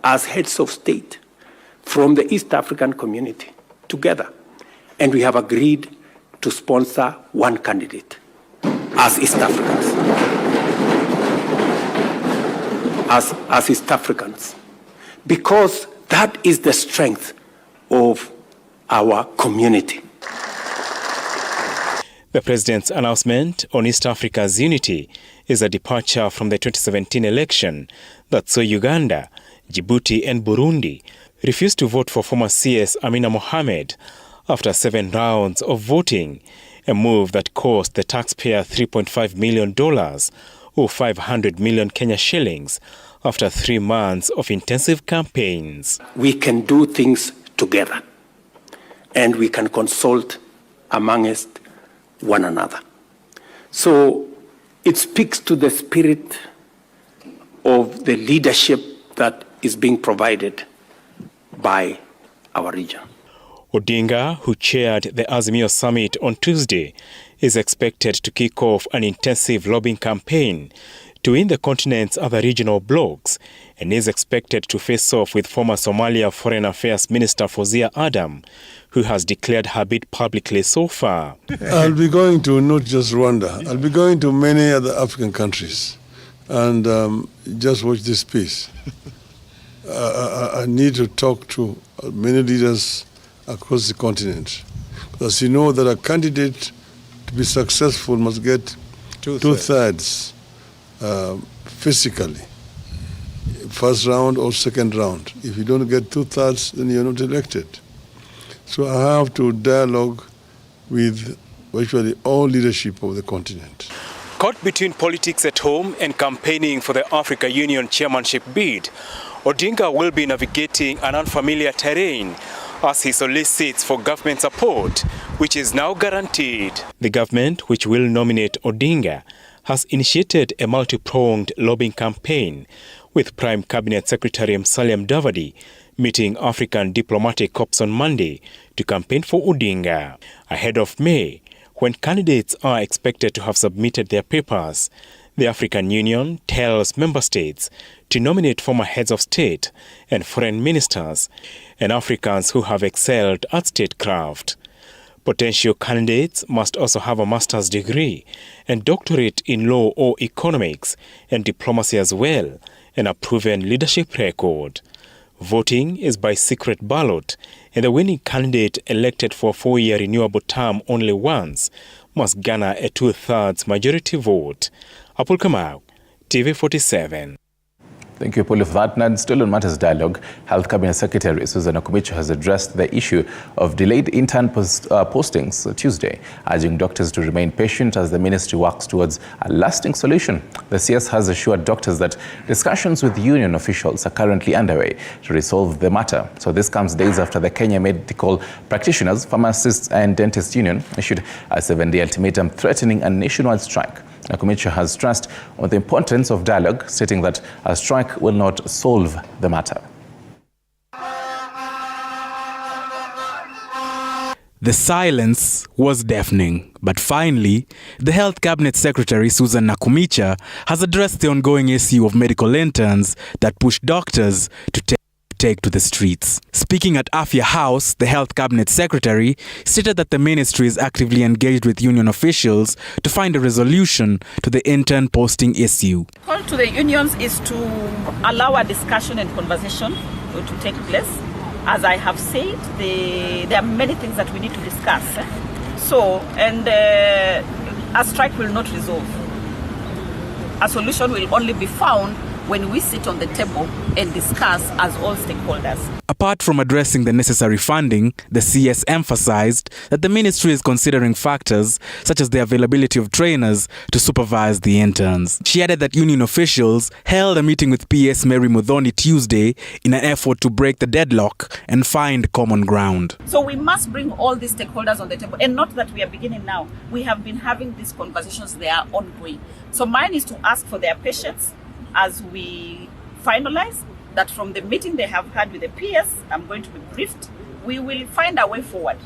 as heads of state from the East African community together, and we have agreed to sponsor one candidate. as East Africans. As East Africans. Because that is the strength of our community. The president's announcement on East Africa's unity is a departure from the 2017 election that saw Uganda, Djibouti and Burundi refused to vote for former CS Amina Mohamed after 7 rounds of voting, a move that cost the taxpayer $3.5 million or 500 million Kenya shillings after 3 months of intensive campaigns. We can do things together and we can consult amongst one another. So it speaks to the spirit of the leadership that is being provided by our region. Odinga, who chaired the Azimio Summit on Tuesday, is expected to kick off an intensive lobbying campaign to win the continent's other regional blocs and is expected to face off with former Somalia Foreign Affairs Minister Fawzia Adam, who has declared her bid publicly so far. I'll be going to not just Rwanda, I'll be going to many other African countries. And just watch this piece. I need to talk to many leaders across the continent. Because you know that a candidate to be successful must get two-thirds physically, first round or second round. If you don't get 2/3, then you're not elected. So I have to dialogue with virtually all leadership of the continent. Caught between politics at home and campaigning for the Africa Union chairmanship bid, Odinga will be navigating an unfamiliar terrain as he solicits for government support, which is now guaranteed. The government, which will nominate Odinga, has initiated a multi-pronged lobbying campaign, with Prime Cabinet Secretary Musalia Mudavadi meeting African diplomatic corps on Monday to campaign for Odinga. Ahead of May, when candidates are expected to have submitted their papers, the African Union tells member states to nominate former heads of state and foreign ministers and Africans who have excelled at statecraft. Potential candidates must also have a master's degree and doctorate in law or economics and diplomacy as well, and a proven leadership record. Voting is by secret ballot, and the winning candidate elected for a 4-year renewable term only once must garner a 2/3 majority vote. Apul Kamau, TV47. Thank you, Paul, for that. And still on Matters Dialogue, Health Cabinet Secretary Susan Akumicho has addressed the issue of delayed intern postings Tuesday, urging doctors to remain patient as the ministry works towards a lasting solution. The CS has assured doctors that discussions with union officials are currently underway to resolve the matter. So this comes days after the Kenya Medical Practitioners, Pharmacists and Dentists Union issued a 7-day ultimatum threatening a nationwide strike. Akumicho has stressed on the importance of dialogue, stating that a strike will not solve the matter. The silence was deafening, but finally, the Health Cabinet Secretary Susan Akumicho has addressed the ongoing issue of medical interns that push doctors to take to the streets. Speaking at Afya House, the Health Cabinet Secretary stated that the ministry is actively engaged with union officials to find a resolution to the intern posting issue. Call to the unions is to allow a discussion and conversation to take place. As I have said, there are many things that we need to discuss. A strike will not resolve. A solution will only be found when we sit on the table and discuss as all stakeholders. Apart from addressing the necessary funding, the CS emphasized that the ministry is considering factors such as the availability of trainers to supervise the interns. She added that union officials held a meeting with PS Mary Muthoni Tuesday in an effort to break the deadlock and find common ground. So we must bring all these stakeholders on the table, and not that we are beginning now. We have been having these conversations, they are ongoing. So mine is to ask for their patience as we finalize that from the meeting they have had with the PS, I'm going to be briefed. We will find a way forward.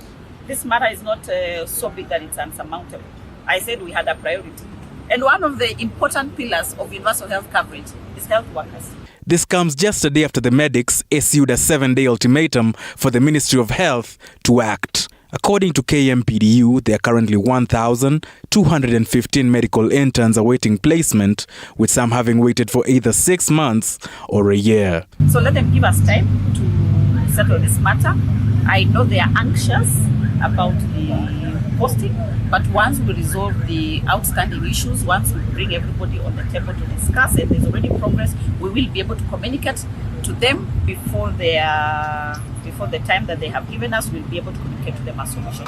This matter is not so big that it's unsurmountable. I said we had a priority. And one of the important pillars of universal health coverage is health workers. This comes just a day after the medics issued a 7-day ultimatum for the Ministry of Health to act. According to KMPDU, there are currently 1,215 medical interns awaiting placement, with some having waited for either 6 months or a year. So let them give us time to settle this matter. I know they are anxious about the posting, but once we resolve the outstanding issues, once we bring everybody on the table to discuss, and there's already progress, we will be able to communicate to them before the time that they have given us. We'll be able to communicate to them a solution.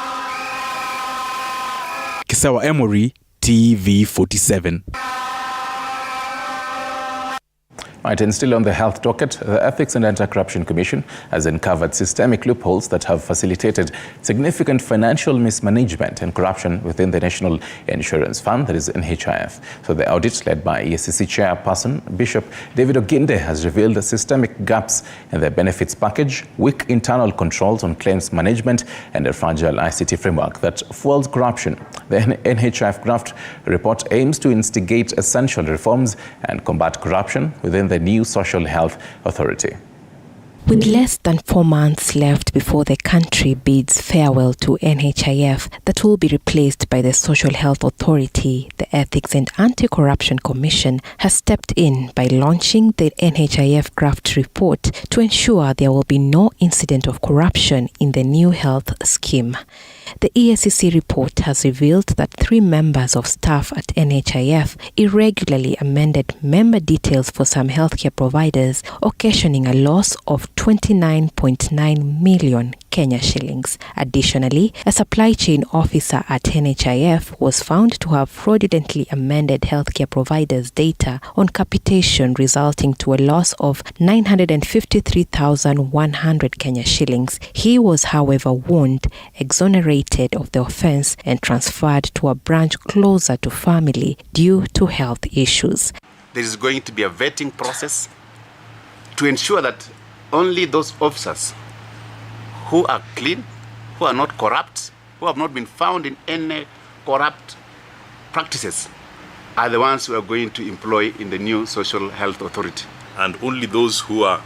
Kisawa Emory, TV47. Right, and still on the health docket, the Ethics and Anti-Corruption Commission has uncovered systemic loopholes that have facilitated significant financial mismanagement and corruption within the National Insurance Fund, that is NHIF. So the audit, led by EACC Chairperson Bishop David Oginde, has revealed systemic gaps in the benefits package, weak internal controls on claims management, and a fragile ICT framework that fuels corruption. The NHIF draft report aims to instigate essential reforms and combat corruption within the new Social Health Authority. With less than 4 months left before the country bids farewell to NHIF that will be replaced by the Social Health Authority, the Ethics and Anti-Corruption Commission has stepped in by launching the NHIF draft report to ensure there will be no incident of corruption in the new health scheme. The EACC report has revealed that 3 members of staff at NHIF irregularly amended member details for some healthcare providers, occasioning a loss of 29.9 million Kenya shillings. Additionally, a supply chain officer at NHIF was found to have fraudulently amended healthcare providers' data on capitation, resulting to a loss of 953,100 Kenya shillings. He was, however, warned, exonerated of the offense and transferred to a branch closer to family due to health issues. There is going to be a vetting process to ensure that only those officers who are clean, who are not corrupt, who have not been found in any corrupt practices are the ones who are going to employ in the new Social Health Authority. And only those who are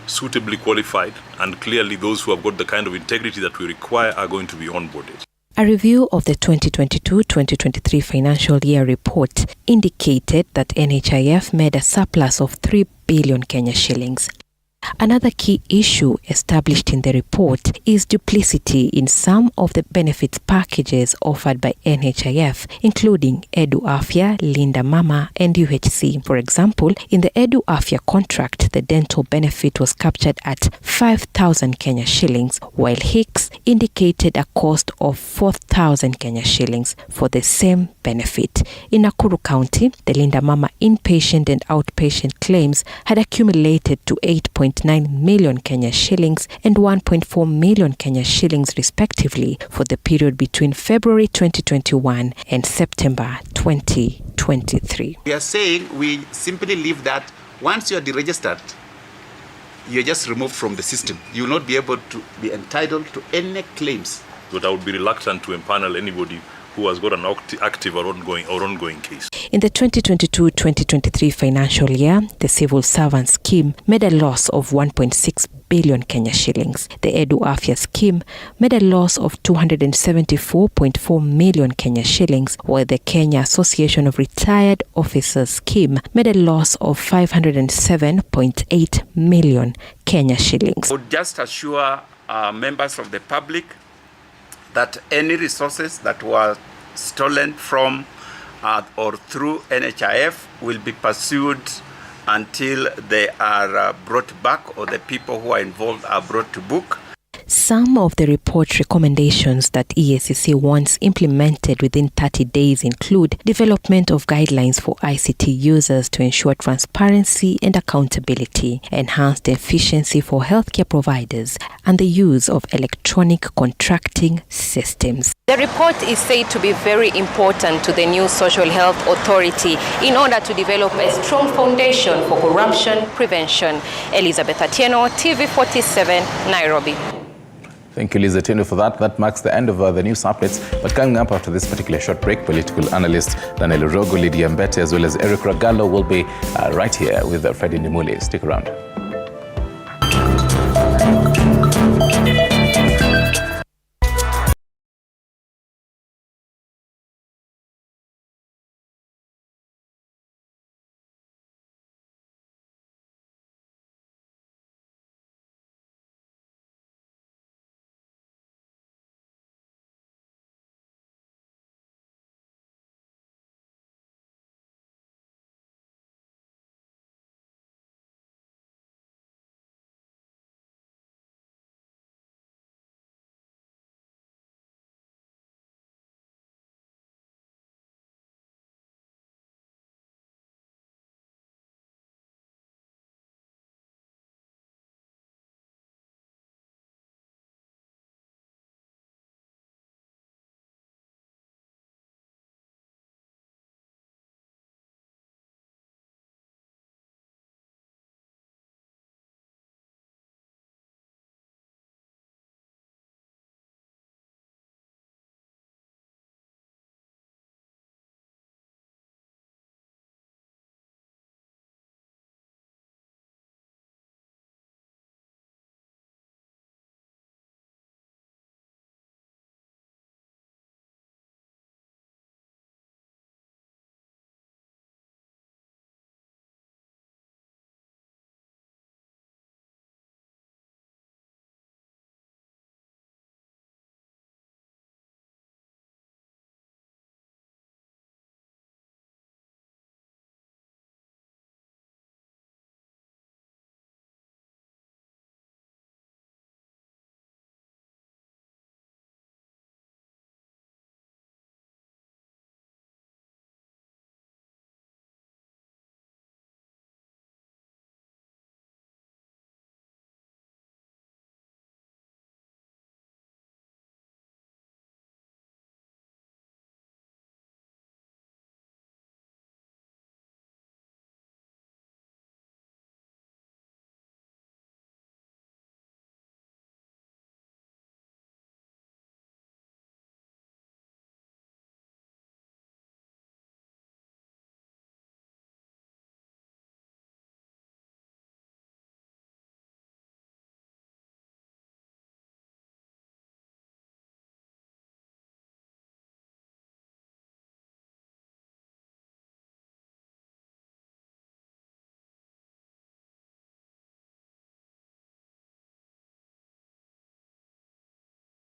suitably qualified and clearly those who have got the kind of integrity that we require are going to be onboarded. A review of the 2022-2023 financial year report indicated that NHIF made a surplus of 3 billion Kenya shillings. Another key issue established in the report is duplicity in some of the benefits packages offered by NHIF, including Edu Afya, Linda Mama, and UHC. For example, in the Edu Afya contract, the dental benefit was captured at 5,000 Kenya shillings, while Hicks indicated a cost of 4,000 Kenya shillings for the same benefit. In Nakuru County, the Linda Mama inpatient and outpatient claims had accumulated to 8.9 million Kenya shillings and 1.4 million Kenya shillings respectively for the period between February 2021 and September 2023. We are saying we simply leave that once you are deregistered, you are just removed from the system. You will not be able to be entitled to any claims. But I would be reluctant to empanel anybody who has got an active or ongoing case. In the 2022-2023 financial year, the civil servant scheme made a loss of 1.6 billion Kenya shillings. The Edu Afya scheme made a loss of 274.4 million Kenya shillings, while the Kenya Association of Retired Officers scheme made a loss of 507.8 million Kenya shillings. I would just assure members of the public that any resources that were stolen from or through NHIF will be pursued until they are brought back or the people who are involved are brought to book. Some of the report recommendations that EACC wants implemented within 30 days include development of guidelines for ICT users to ensure transparency and accountability, enhanced efficiency for healthcare providers, and the use of electronic contracting systems. The report is said to be very important to the new Social Health Authority in order to develop a strong foundation for corruption prevention. Elizabeth Atieno, TV47, Nairobi. Thank you, Liza Tino, for that. That marks the end of the news updates. But coming up after this particular short break, political analyst Daniel Urogo, Lydia Mbete, as well as Eric Ragallo will be right here with Freddie Ndimuli. Stick around.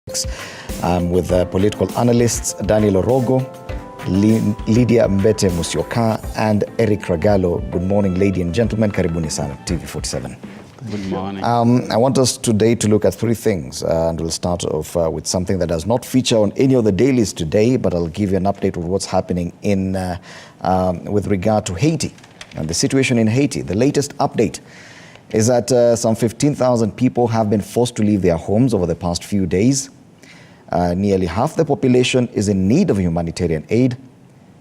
With political analysts Daniel Orogo, Lydia Mbete Musyoka, and Eric Ragalo. Good morning, ladies and gentlemen. Karibuni sana, TV47. Good morning. I want us today to look at three things, and we'll start off with something that does not feature on any of the dailies today, but I'll give you an update on what's happening in with regard to Haiti and the situation in Haiti. The latest update is that some 15,000 people have been forced to leave their homes over the past few days. Nearly half the population is in need of humanitarian aid.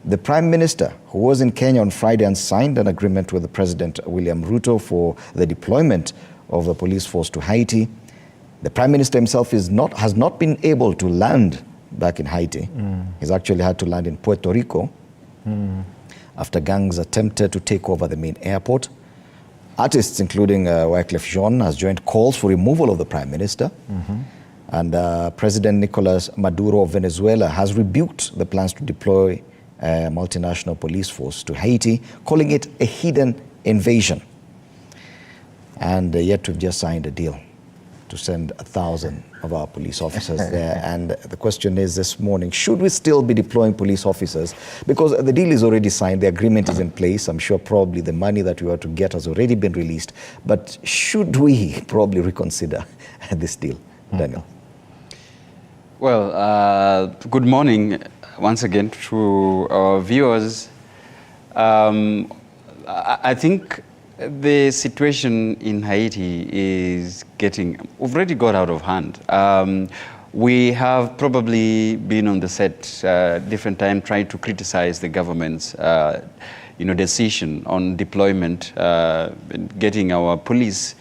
The Prime Minister, who was in Kenya on Friday and signed an agreement with the President William Ruto for the deployment of the police force to Haiti. The Prime Minister himself has not been able to land back in Haiti. He's actually had to land in Puerto Rico after gangs attempted to take over the main airport. Artists, including Wyclef Jean, has joined calls for removal of the Prime Minister. And President Nicolas Maduro of Venezuela has rebuked the plans to deploy a multinational police force to Haiti, calling it a hidden invasion. And yet we've just signed a deal to send 1,000 of our police officers there. And the question is this morning, should we still be deploying police officers? Because the deal is already signed, the agreement is in place. I'm sure probably the money that we are to get has already been released. But should we probably reconsider this deal? Daniel. Well, good morning once again to our viewers. I think the situation in Haiti is already got out of hand. We have probably been on the set different times trying to criticize the government's decision on deployment, getting our police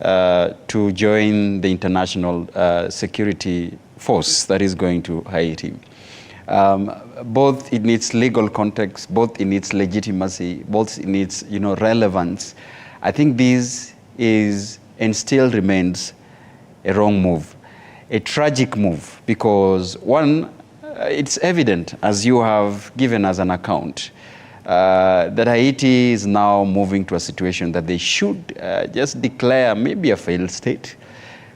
to join the international security force that is going to Haiti. Both in its legal context, both in its legitimacy, both in its relevance, I think this is and still remains a wrong move, a tragic move, because one, it's evident, as you have given us an account, that Haiti is now moving to a situation that they should just declare maybe a failed state,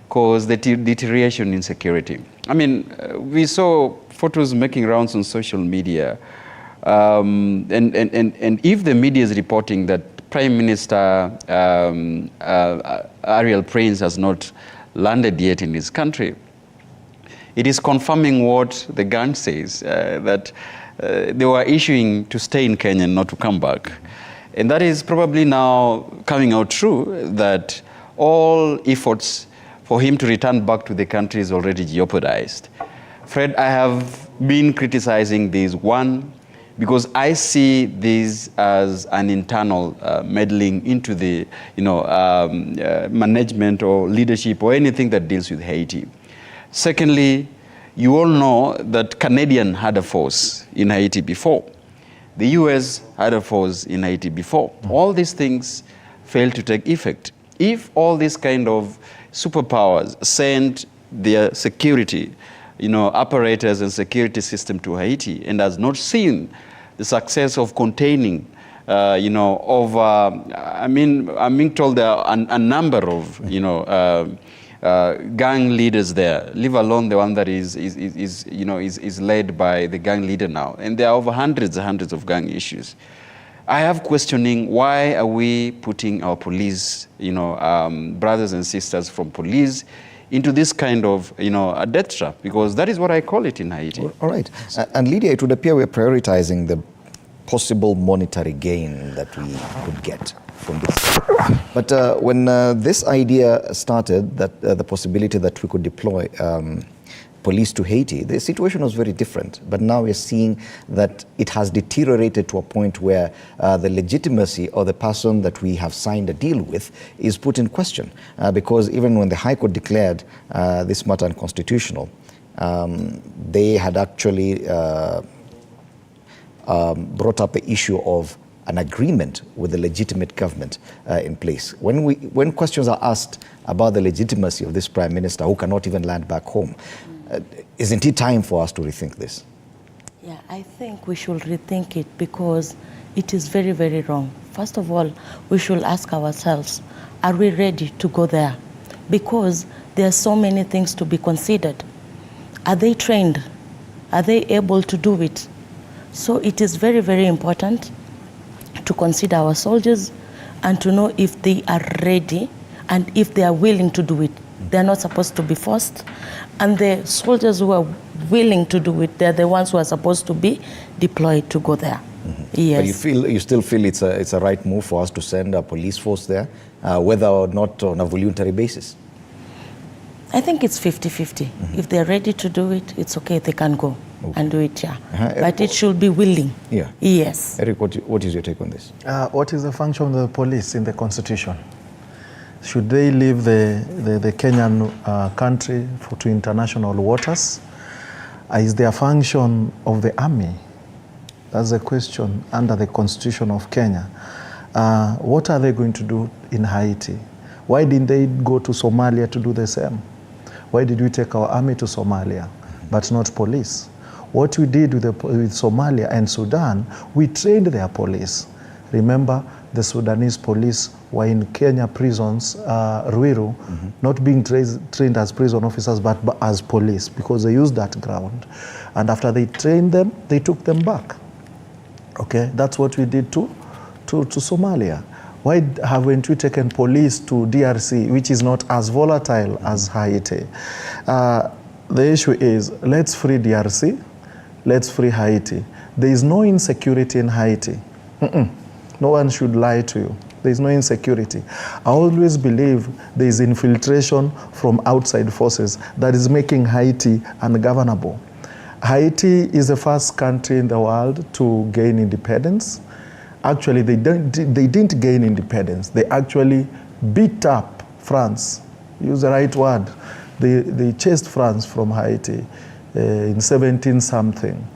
because the deterioration in security. I mean, we saw photos making rounds on social media, and if the media is reporting that Prime Minister Ariel Prince has not landed yet in his country, it is confirming what the gang says, that they were issuing to stay in Kenya and not to come back. And that is probably now coming out true, that all efforts for him to return back to the country is already jeopardized. Fred, I have been criticizing this, one, because I see this as an internal meddling into the management or leadership or anything that deals with Haiti. Secondly, you all know that Canadian had a force in Haiti before. The US had a force in Haiti before. All these things failed to take effect. If all these kind of superpowers send their security, apparatus and security system to Haiti and has not seen the success of containing, I'm being told there are a number of, gang leaders there, leave alone the one that is led by the gang leader now. And there are over hundreds and hundreds of gang issues. I have questioning, why are we putting our police, brothers and sisters from police into this kind of, a death trap? Because that is what I call it in Haiti. All right. And Lydia, it would appear we're prioritizing the possible monetary gain that we could get from this. But when this idea started, that the possibility that we could deploy police to Haiti, the situation was very different. But now we're seeing that it has deteriorated to a point where the legitimacy of the person that we have signed a deal with is put in question. Because even when the High Court declared this matter unconstitutional, they had actually brought up the issue of an agreement with the legitimate government in place. When questions are asked about the legitimacy of this Prime Minister who cannot even land back home, isn't it time for us to rethink this? Yeah, I think we should rethink it because it is very, very wrong. First of all, we should ask ourselves, are we ready to go there? Because there are so many things to be considered. Are they trained? Are they able to do it? So it is very, very important to consider our soldiers and to know if they are ready and if they are willing to do it. They're not supposed to be forced. And the soldiers who are willing to do it, they're the ones who are supposed to be deployed to go there. Yes. But you still feel it's a right move for us to send a police force there, whether or not on a voluntary basis? I think it's 50-50. If they're ready to do it, it's okay, they can go and do it, yeah. But it should be willing. Yeah. Yes. Eric, what is your take on this? What is the function of the police in the constitution? Should they leave the Kenyan country to international waters? Is there a function of the army? That's the question under the constitution of Kenya. What are they going to do in Haiti? Why didn't they go to Somalia to do the same? Why did we take our army to Somalia, but not police? What we did with Somalia and Sudan, we trained their police. Remember, the Sudanese police were in Kenya prisons, Ruiru, not being trained as prison officers, but as police, because they used that ground. And after they trained them, they took them back. Okay, that's what we did to Somalia. Why haven't we taken police to DRC, which is not as volatile as Haiti? The issue is, let's free DRC, let's free Haiti. There is no insecurity in Haiti. No one should lie to you. There is no insecurity. I always believe there is infiltration from outside forces that is making Haiti ungovernable. Haiti is the first country in the world to gain independence. Actually, they didn't gain independence. They actually beat up France. Use the right word. They chased France from Haiti in 17-something.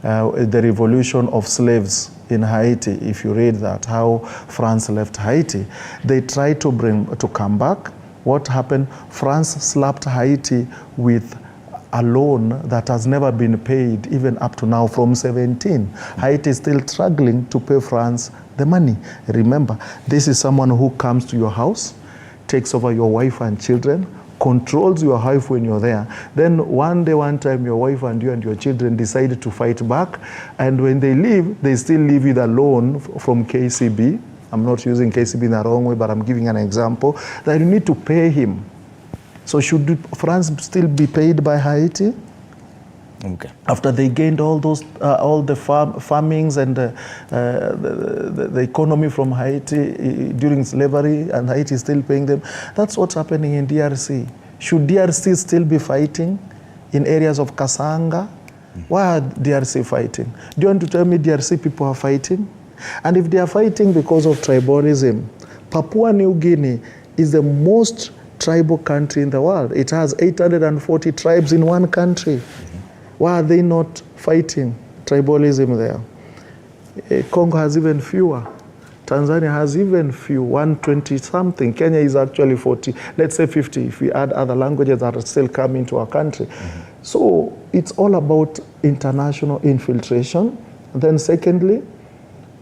The revolution of slaves in Haiti, if you read that, how France left Haiti. They tried to come back. What happened? France slapped Haiti with a loan that has never been paid, even up to now, from 17. Haiti is still struggling to pay France the money. Remember, this is someone who comes to your house, takes over your wife and children, controls your wife when you're there. Then one day, one time, your wife and you and your children decide to fight back. And when they leave, they still leave with a loan from KCB. I'm not using KCB in the wrong way, but I'm giving an example, that you need to pay him. So should France still be paid by Haiti? Okay. After they gained all those, all the farmings and the economy from Haiti during slavery, and Haiti is still paying them. That's what's happening in DRC. Should DRC still be fighting in areas of Kasanga? Why are DRC fighting? Do you want to tell me DRC people are fighting? And if they are fighting because of tribalism, Papua New Guinea is the most tribal country in the world. It has 840 tribes in one country. Why are they not fighting tribalism there? Congo has even fewer. Tanzania has even few, 120-something. Kenya is actually 40, let's say 50, if we add other languages that are still coming to our country. So it's all about international infiltration. Then secondly,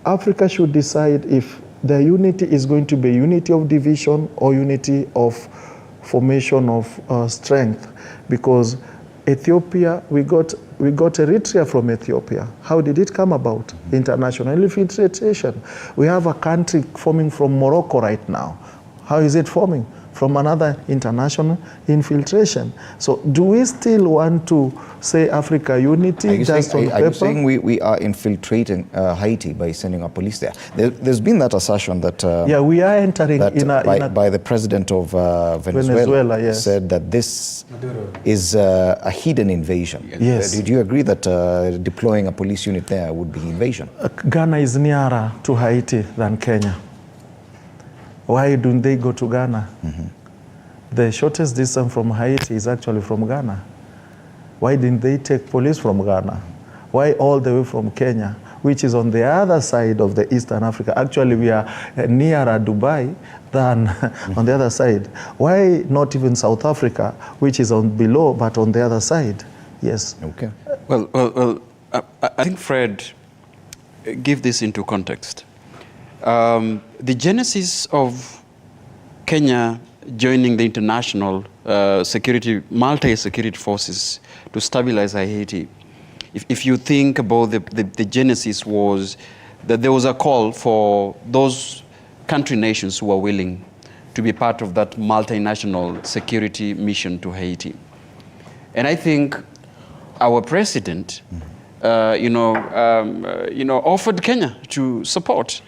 Africa should decide if the unity is going to be unity of division or unity of formation of strength. Because Ethiopia, we got Eritrea from Ethiopia. How did it come about? International infiltration. We have a country forming from Morocco right now. How is it forming? From another international infiltration. So do we still want to say Africa unity just on paper? Are you saying we are infiltrating Haiti by sending our police there? There's been that assertion that yeah, we are entering by the president of Venezuela yes. said that this is a hidden invasion. Yes. Did you agree that deploying a police unit there would be invasion? Ghana is nearer to Haiti than Kenya. Why don't they go to Ghana? The shortest distance from Haiti is actually from Ghana. Why didn't they take police from Ghana? Why all the way from Kenya, which is on the other side of the Eastern Africa? Actually, we are nearer Dubai than on the other side. Why not even South Africa, which is on below, but on the other side? Yes. Okay. Well, I think Fred, give this into context. The genesis of Kenya joining the international multi-security forces to stabilize Haiti, if you think about the genesis was that there was a call for those country nations who are willing to be part of that multinational security mission to Haiti. And I think our president, offered Kenya to support.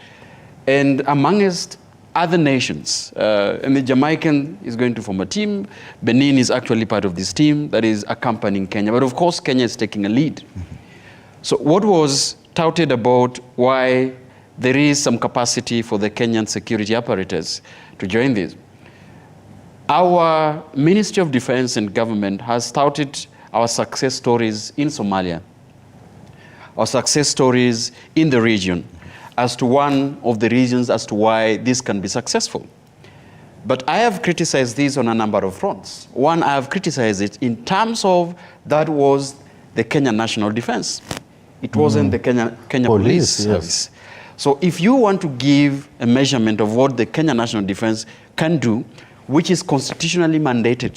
And amongst other nations, and the Jamaican is going to form a team. Benin is actually part of this team that is accompanying Kenya. But of course, Kenya is taking a lead. So what was touted about why there is some capacity for the Kenyan security apparatus to join this? Our Ministry of Defense and government has touted our success stories in Somalia, our success stories in the region, as to one of the reasons as to why this can be successful. But I have criticized this on a number of fronts. One, I have criticized it in terms of that was the Kenya National Defense. It wasn't the Kenya Police Service. So if you want to give a measurement of what the Kenya National Defense can do, which is constitutionally mandated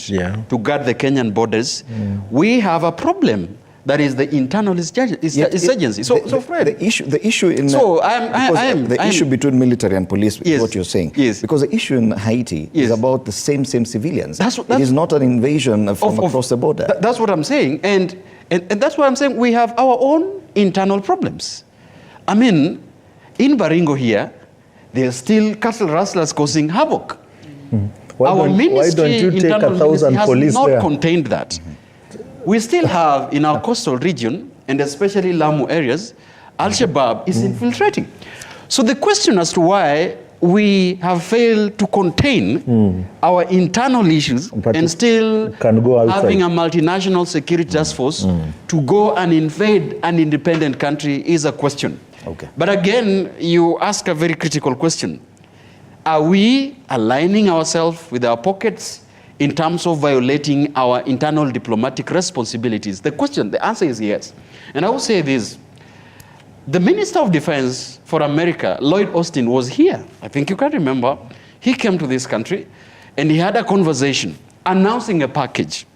to guard the Kenyan borders, we have a problem. That is the internal insurgency. So Fred, the issue in the issue between military and police is what you're saying. Yes. Because the issue in Haiti is about the same civilians. It is not an invasion from across the border. That's what I'm saying, and that's why I'm saying we have our own internal problems. I mean, in Baringo here, there are still cattle rustlers causing havoc. Our ministry, internal ministry, has not contained that. We still have in our coastal region, and especially Lamu areas, Al-Shabaab is infiltrating. So the question as to why we have failed to contain our internal issues and still having a multinational security task force to go and invade an independent country is a question. Okay. But again, you ask a very critical question. Are we aligning ourselves with our pockets in terms of violating our internal diplomatic responsibilities? The answer is yes. And I will say this. The Minister of Defense for America, Lloyd Austin, was here. I think you can remember. He came to this country and he had a conversation announcing a package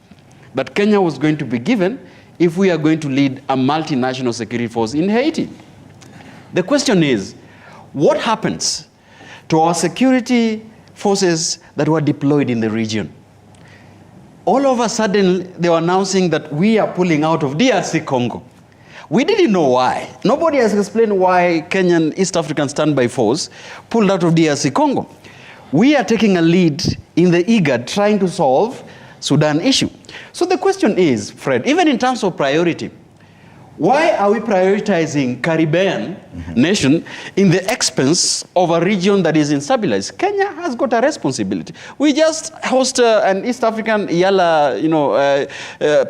that Kenya was going to be given if we are going to lead a multinational security force in Haiti. The question is, what happens to our security forces that were deployed in the region? All of a sudden, they were announcing that we are pulling out of DRC Congo. We didn't know why. Nobody has explained why Kenyan East African Standby Force pulled out of DRC Congo. We are taking a lead in the IGAD trying to solve Sudan issue. So the question is, Fred, even in terms of priority, why are we prioritizing Caribbean nation in the expense of a region that is instabilized? Kenya has got a responsibility. We just host an East African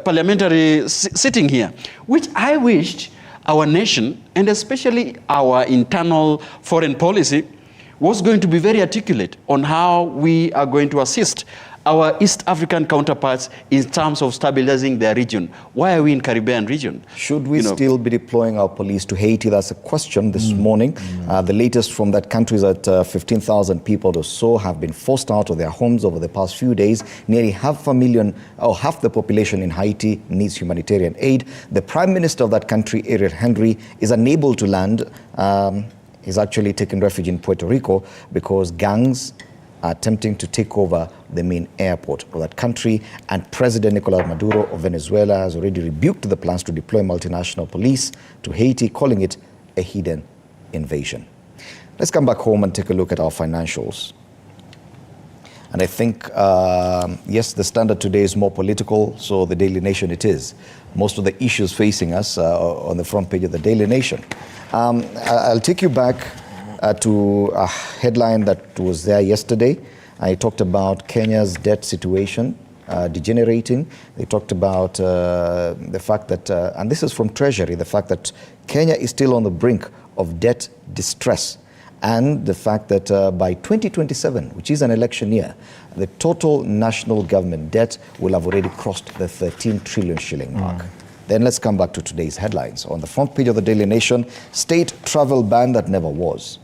parliamentary sitting here, which I wished our nation, and especially our internal foreign policy, was going to be very articulate on how we are going to assist our East African counterparts in terms of stabilizing their region. Why are we in Caribbean region? Should we still be deploying our police to Haiti? That's a question this morning. The latest from that country is that 15,000 people or so have been forced out of their homes over the past few days. Nearly half the population in Haiti needs humanitarian aid. The Prime Minister of that country, Ariel Henry, is unable to land. He's actually taken refuge in Puerto Rico because gangs are attempting to take over the main airport of that country, and President Nicolas Maduro of Venezuela has already rebuked the plans to deploy multinational police to Haiti, calling it a hidden invasion. Let's come back home and take a look at our financials. And I think, yes, the Standard today is more political, so the Daily Nation it is. Most of the issues facing us on the front page of the Daily Nation. I'll take you back to a headline that was there yesterday. I talked about Kenya's debt situation degenerating. They talked about the fact that, and this is from Treasury, the fact that Kenya is still on the brink of debt distress, and the fact that by 2027, which is an election year, the total national government debt will have already crossed the 13 trillion shilling mark. Then let's come back to today's headlines. On the front page of the Daily Nation, state travel ban that never was.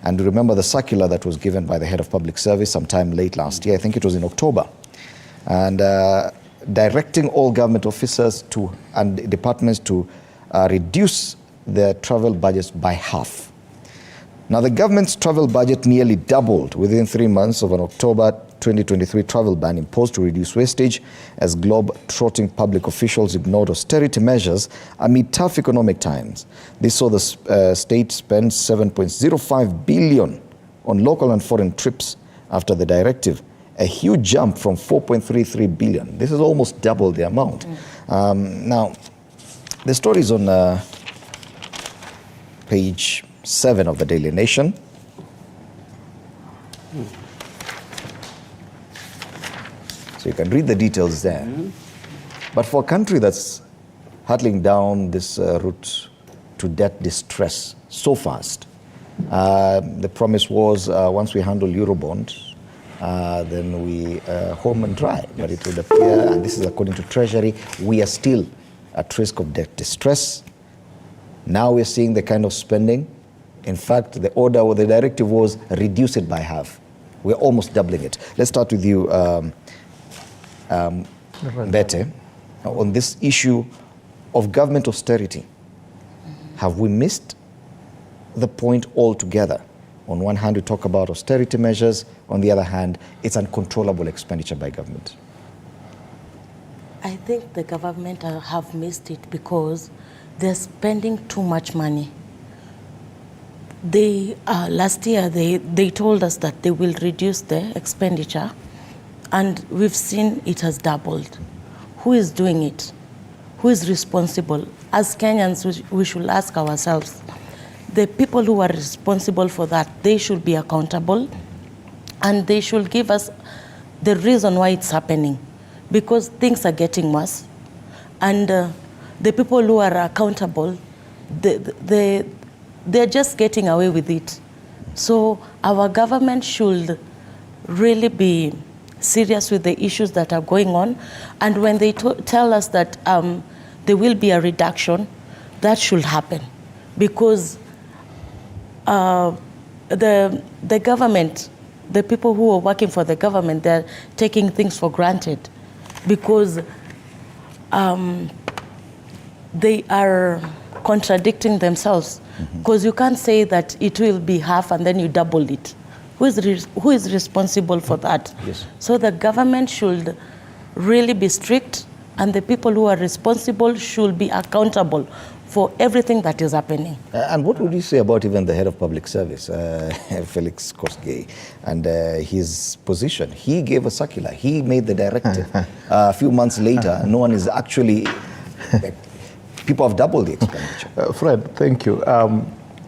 And remember the circular that was given by the head of public service sometime late last year. I think it was in October. and directing all government officers and departments to reduce their travel budgets by half. Now, the government's travel budget nearly doubled within 3 months of an October 2023 travel ban imposed to reduce wastage as globe-trotting public officials ignored austerity measures amid tough economic times. This saw the state spend 7.05 billion on local and foreign trips after the directive, a huge jump from 4.33 billion. This is almost double the amount. Now, the story is on page 7 of the Daily Nation. So you can read the details there. But for a country that's hurtling down this route to debt distress so fast, the promise was once we handle Eurobonds, then we home and dry. But it would appear, and this is according to Treasury, we are still at risk of debt distress. Now we're seeing the kind of spending. In fact, the order or the directive was reduce it by half. We're almost doubling it. Let's start with you, Bete, on this issue of government austerity. Have we missed the point altogether? On one hand, we talk about austerity measures. On the other hand, it's uncontrollable expenditure by government. I think the government have missed it because they're spending too much money. They last year they told us that they will reduce the expenditure, and we've seen it has doubled. Who is doing it? Who is responsible? As Kenyans, we should ask ourselves, the people who are responsible for that, they should be accountable, and they should give us the reason why it's happening, because things are getting worse, and the people who are accountable, they're just getting away with it. So our government should really be serious with the issues that are going on, and when they tell us that there will be a reduction, that should happen, because the government, the people who are working for the government, they're taking things for granted, because they are contradicting themselves, because you can't say that it will be half and then you double it. Who is responsible for that? Yes. So the government should really be strict, and the people who are responsible should be accountable for everything that is happening. And what would you say about even the head of public service, Felix Kosgei, and his position? He gave a circular. He made the directive. A few months later, no one is actually... people have doubled the expenditure. Fred, thank you.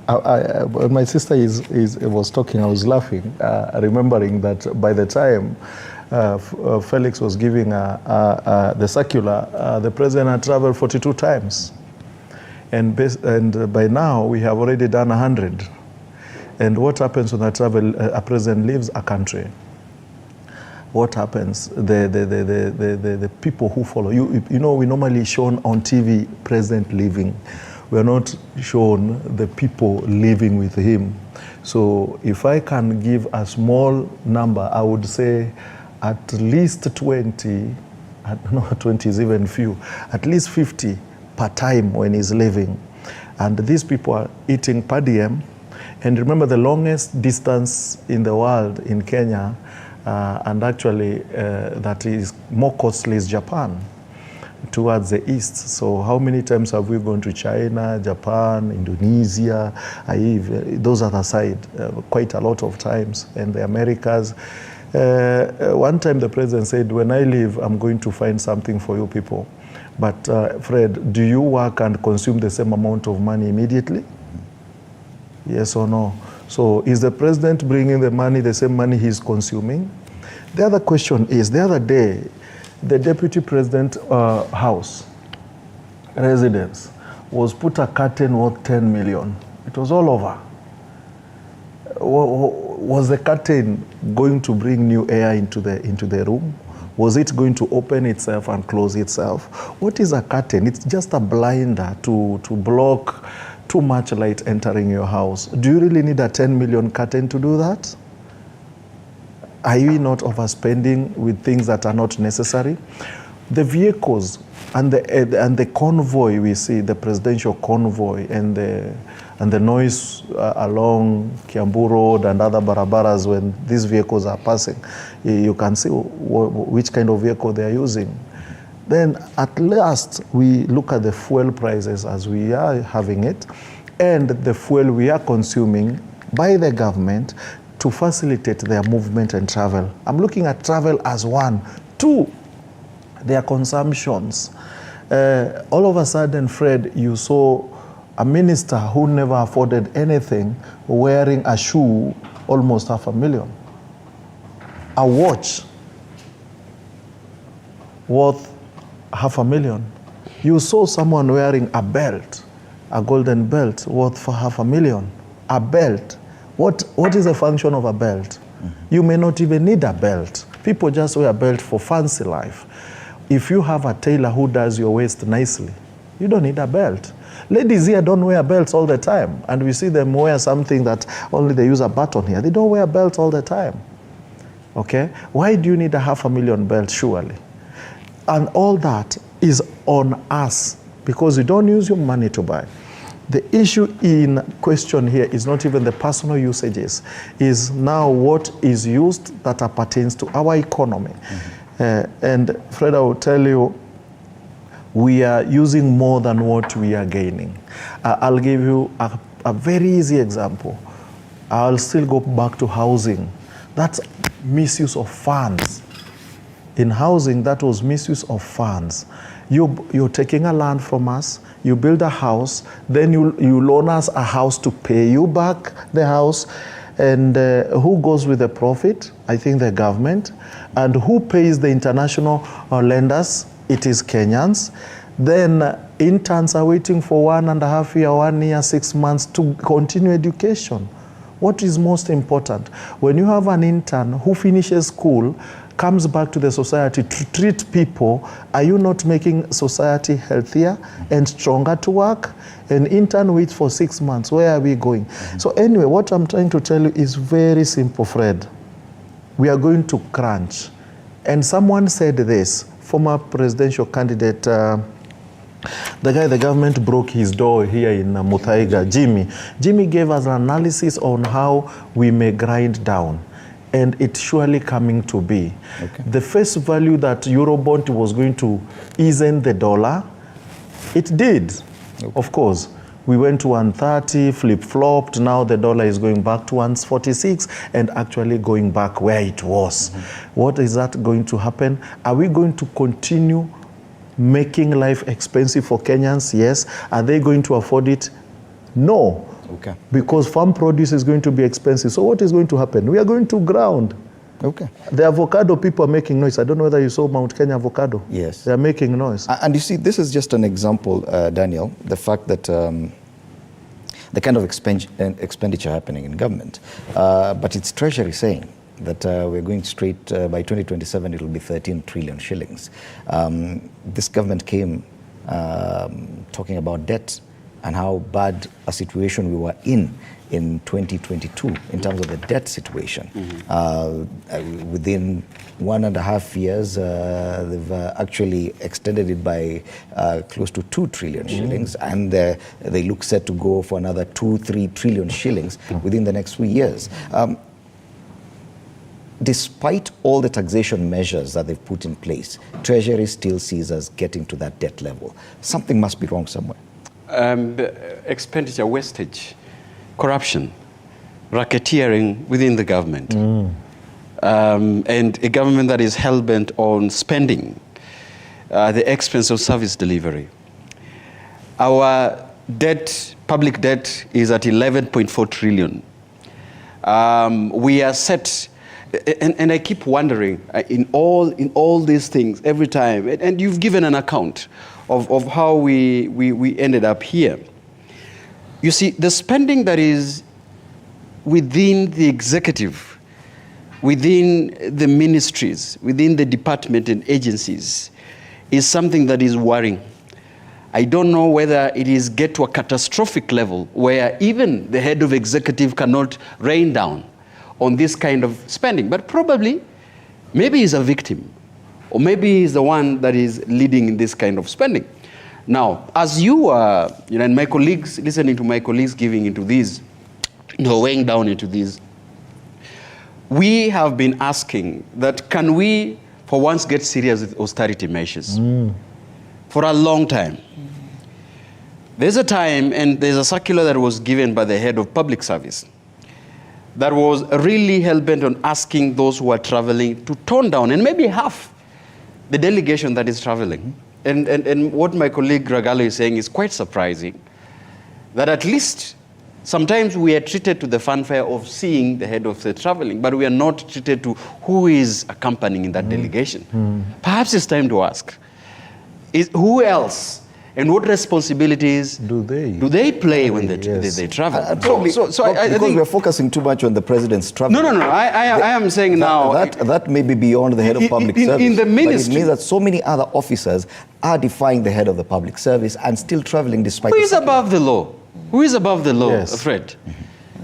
When my sister was talking, I was laughing, remembering that by the time Felix was giving the circular, the president had traveled 42 times. And by now, we have already done 100. And what happens when a president leaves a country? What happens? The people who follow. You know, we normally shown on TV president leaving. We are not shown the people living with him. So if I can give a small number, I would say at least 20, no, 20 is even few, at least 50 per time when he's leaving. And these people are eating per diem. And remember, the longest distance in the world in Kenya, and actually that is more costly, is Japan, towards the east. So how many times have we gone to China, Japan, Indonesia, those other side, quite a lot of times, and the Americas. One time the president said, when I leave, I'm going to find something for you people. But Fred, do you work and consume the same amount of money immediately? Yes or no? So is the president bringing the money, the same money he's consuming? The other question is, the other day, the deputy president house residence was put a curtain worth 10 million. It was all over. Was the curtain going to bring new air into the room? Was it going to open itself and close itself? What is a curtain? It's just a blinder to block too much light entering your house. Do you really need a 10 million curtain to do that? Are we not overspending with things that are not necessary? The vehicles and the convoy we see, the presidential convoy and the noise along Kiambu Road and other barabaras when these vehicles are passing, you can see which kind of vehicle they are using. Then at last we look at the fuel prices as we are having it and the fuel we are consuming by the government to facilitate their movement and travel. I'm looking at travel as one. Two, their consumptions. All of a sudden, Fred, you saw a minister who never afforded anything wearing a shoe almost $500,000. A watch worth $500,000. You saw someone wearing a belt, a golden belt worth for $500,000. A belt. What is the function of a belt? You may not even need a belt. People just wear a belt for fancy life. If you have a tailor who does your waist nicely, you don't need a belt. Ladies here don't wear belts all the time, and we see them wear something that only they use a button here. They don't wear belts all the time. Okay? Why do you need a $500,000 belt, surely? And all that is on us because you don't use your money to buy. The issue in question here is not even the personal usages, is now what is used that pertains to our economy. And Fred, I will tell you, we are using more than what we are gaining. I'll give you a very easy example. I'll still go back to housing. That's misuse of funds. In housing, that was misuse of funds. You're taking a land from us, you build a house, then you loan us a house to pay you back the house, and who goes with the profit? I think the government. And who pays the international lenders? It is Kenyans. Then interns are waiting for 1.5 years, 1 year, 6 months to continue education. What is most important? When you have an intern who finishes school, comes back to the society to treat people, are you not making society healthier and stronger to work? An intern waits for 6 months. Where are we going? So anyway, what I'm trying to tell you is very simple, Fred. We are going to crunch. And someone said this, former presidential candidate, the guy the government broke his door here in Muthaiga, Jimmy. Jimmy gave us an analysis on how we may grind down. And it's surely coming to be. Okay. The face value that Eurobond was going to ease in the dollar, it did, of course. We went to 130, flip-flopped, now the dollar is going back to 146 and actually going back where it was. What is that going to happen? Are we going to continue making life expensive for Kenyans? Yes. Are they going to afford it? No. Okay. Because farm produce is going to be expensive. So what is going to happen? We are going to ground. Okay. The avocado people are making noise. I don't know whether you saw Mount Kenya avocado. Yes. They are making noise. And you see, this is just an example, Daniel, the fact that the kind of expenditure happening in government. But it's Treasury saying that we're going straight, by 2027, it will be 13 trillion shillings. This government came talking about debt and how bad a situation we were in 2022 in terms of the debt situation. Within 1.5 years, they've actually extended it by close to 2 trillion shillings, and they look set to go for another 2-3 trillion shillings within the next 3 years. Despite all the taxation measures that they've put in place, Treasury still sees us getting to that debt level. Something must be wrong somewhere. Expenditure wastage, corruption, racketeering within the government, and a government that is hell-bent on spending at the expense of service delivery. Our debt, public debt, is at 11.4 trillion. We are set, and I keep wondering, in all these things, every time, and you've given an account of how we ended up here. You see, the spending that is within the executive, within the ministries, within the department and agencies, is something that is worrying. I don't know whether it is to a catastrophic level where even the head of executive cannot rain down on this kind of spending. But probably, maybe he's a victim, or maybe he's the one that is leading in this kind of spending. Now, as you are, and my colleagues, listening to my colleagues giving into these, weighing down into these, we have been asking that can we, for once, get serious with austerity measures for a long time. There's a time, and there's a circular that was given by the head of public service that was really hell-bent on asking those who are traveling to tone down, and maybe half the delegation that is traveling. And what my colleague Ragalo is saying is quite surprising, that at least sometimes we are treated to the fanfare of seeing the head of the traveling, but we are not treated to who is accompanying in that delegation. Perhaps it's time to ask, who else and what responsibilities do they play when they travel? Because we are focusing too much on the president's travel. No. I am saying now that may be beyond the head of public service. In the ministry, but it means that so many other officers are defying the head of the public service and still traveling despite. Who is above the law? Who is above the law, Fred?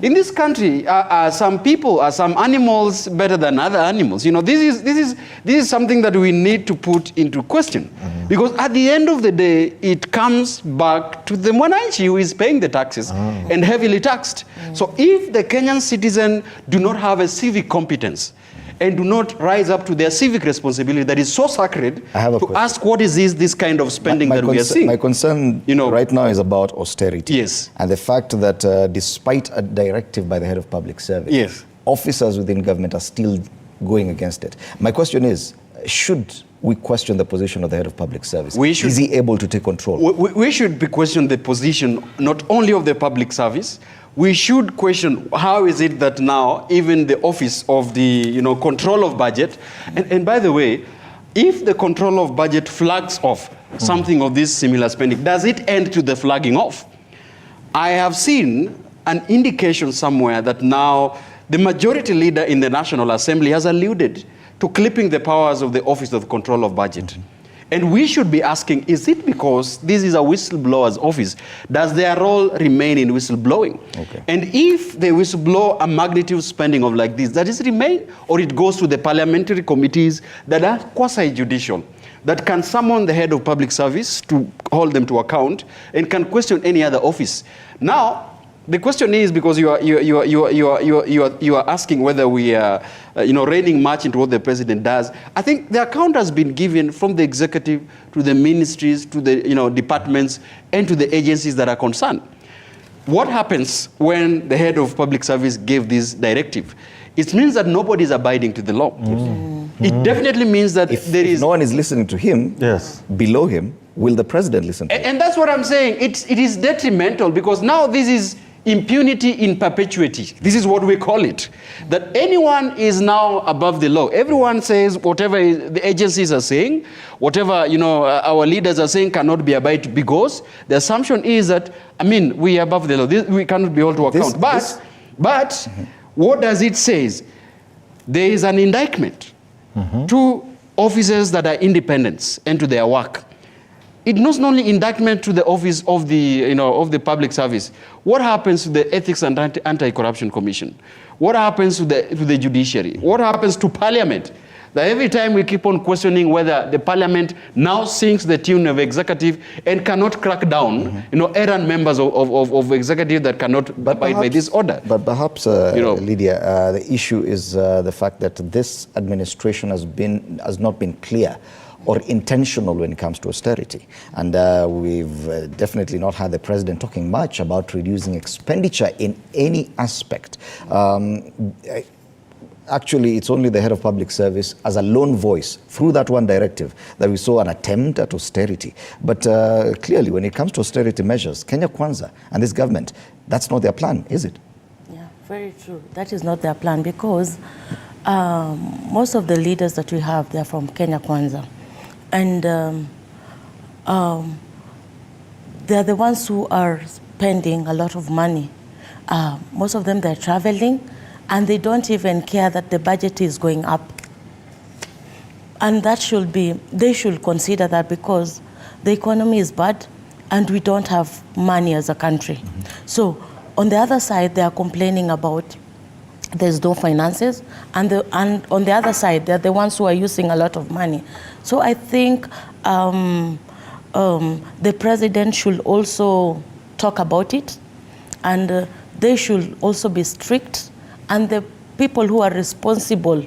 In this country, some people are some animals better than other animals. This is something that we need to put into question, because at the end of the day, it comes back to the mwananchi who is paying the taxes and heavily taxed. So if the Kenyan citizen do not have a civic competence and do not rise up to their civic responsibility that is so sacred, to ask what is this kind of spending that we are seeing. My concern right now is about austerity. Yes. And the fact that despite a directive by the head of public service, officers within government are still going against it. My question is, should we question the position of the head of public service? Is he able to take control? We should be questioning the position not only of the public service. We should question how is it that now even the office of the control of budget, and by the way, if the control of budget flags off something of this similar spending, does it end to the flagging off? I have seen an indication somewhere that now the majority leader in the National Assembly has alluded to clipping the powers of the office of the control of budget. And we should be asking, is it because this is a whistleblower's office? Does their role remain in whistleblowing? And if they whistleblow a magnitude spending of like this, does it remain? Or it goes to the parliamentary committees that are quasi-judicial, that can summon the head of public service to hold them to account and can question any other office. Now, the question is, because you are asking whether we are reading much into what the president does. I think the account has been given from the executive to the ministries to the departments and to the agencies that are concerned. What happens when the head of public service gave this directive? It means that nobody is abiding to the law. It definitely means that if no one is listening to him, below him, will the president listen to him? And that's what I'm saying. It is detrimental, because now this is impunity in perpetuity. This is what we call it. That anyone is now above the law. Everyone says whatever the agencies are saying, whatever our leaders are saying cannot be abided, because the assumption is that, we are above the law. We cannot be held to account. But what does it say? There is an indictment to officers that are independent and to their work. It not only indictment to the office of the public service. What happens to the Ethics and Anti-Corruption Commission? What happens to the judiciary? What happens to Parliament? That every time we keep on questioning whether the Parliament now sings the tune of executive and cannot crack down, errant members of executive that cannot abide by this order. But perhaps, Lydia, the issue is the fact that this administration has not been clear or intentional when it comes to austerity. And we've definitely not had the president talking much about reducing expenditure in any aspect. Actually, it's only the head of public service as a lone voice through that one directive that we saw an attempt at austerity. But clearly, when it comes to austerity measures, Kenya Kwanza and this government, that's not their plan, is it? Yeah, very true. That is not their plan, because most of the leaders that we have, they're from Kenya Kwanza. And they're the ones who are spending a lot of money. Most of them, they're traveling, and they don't even care that the budget is going up. And that should be, they should consider that, because the economy is bad and we don't have money as a country. So on the other side, they are complaining about there's no finances, and on the other side, they're the ones who are using a lot of money. So I think the president should also talk about it, and they should also be strict, and the people who are responsible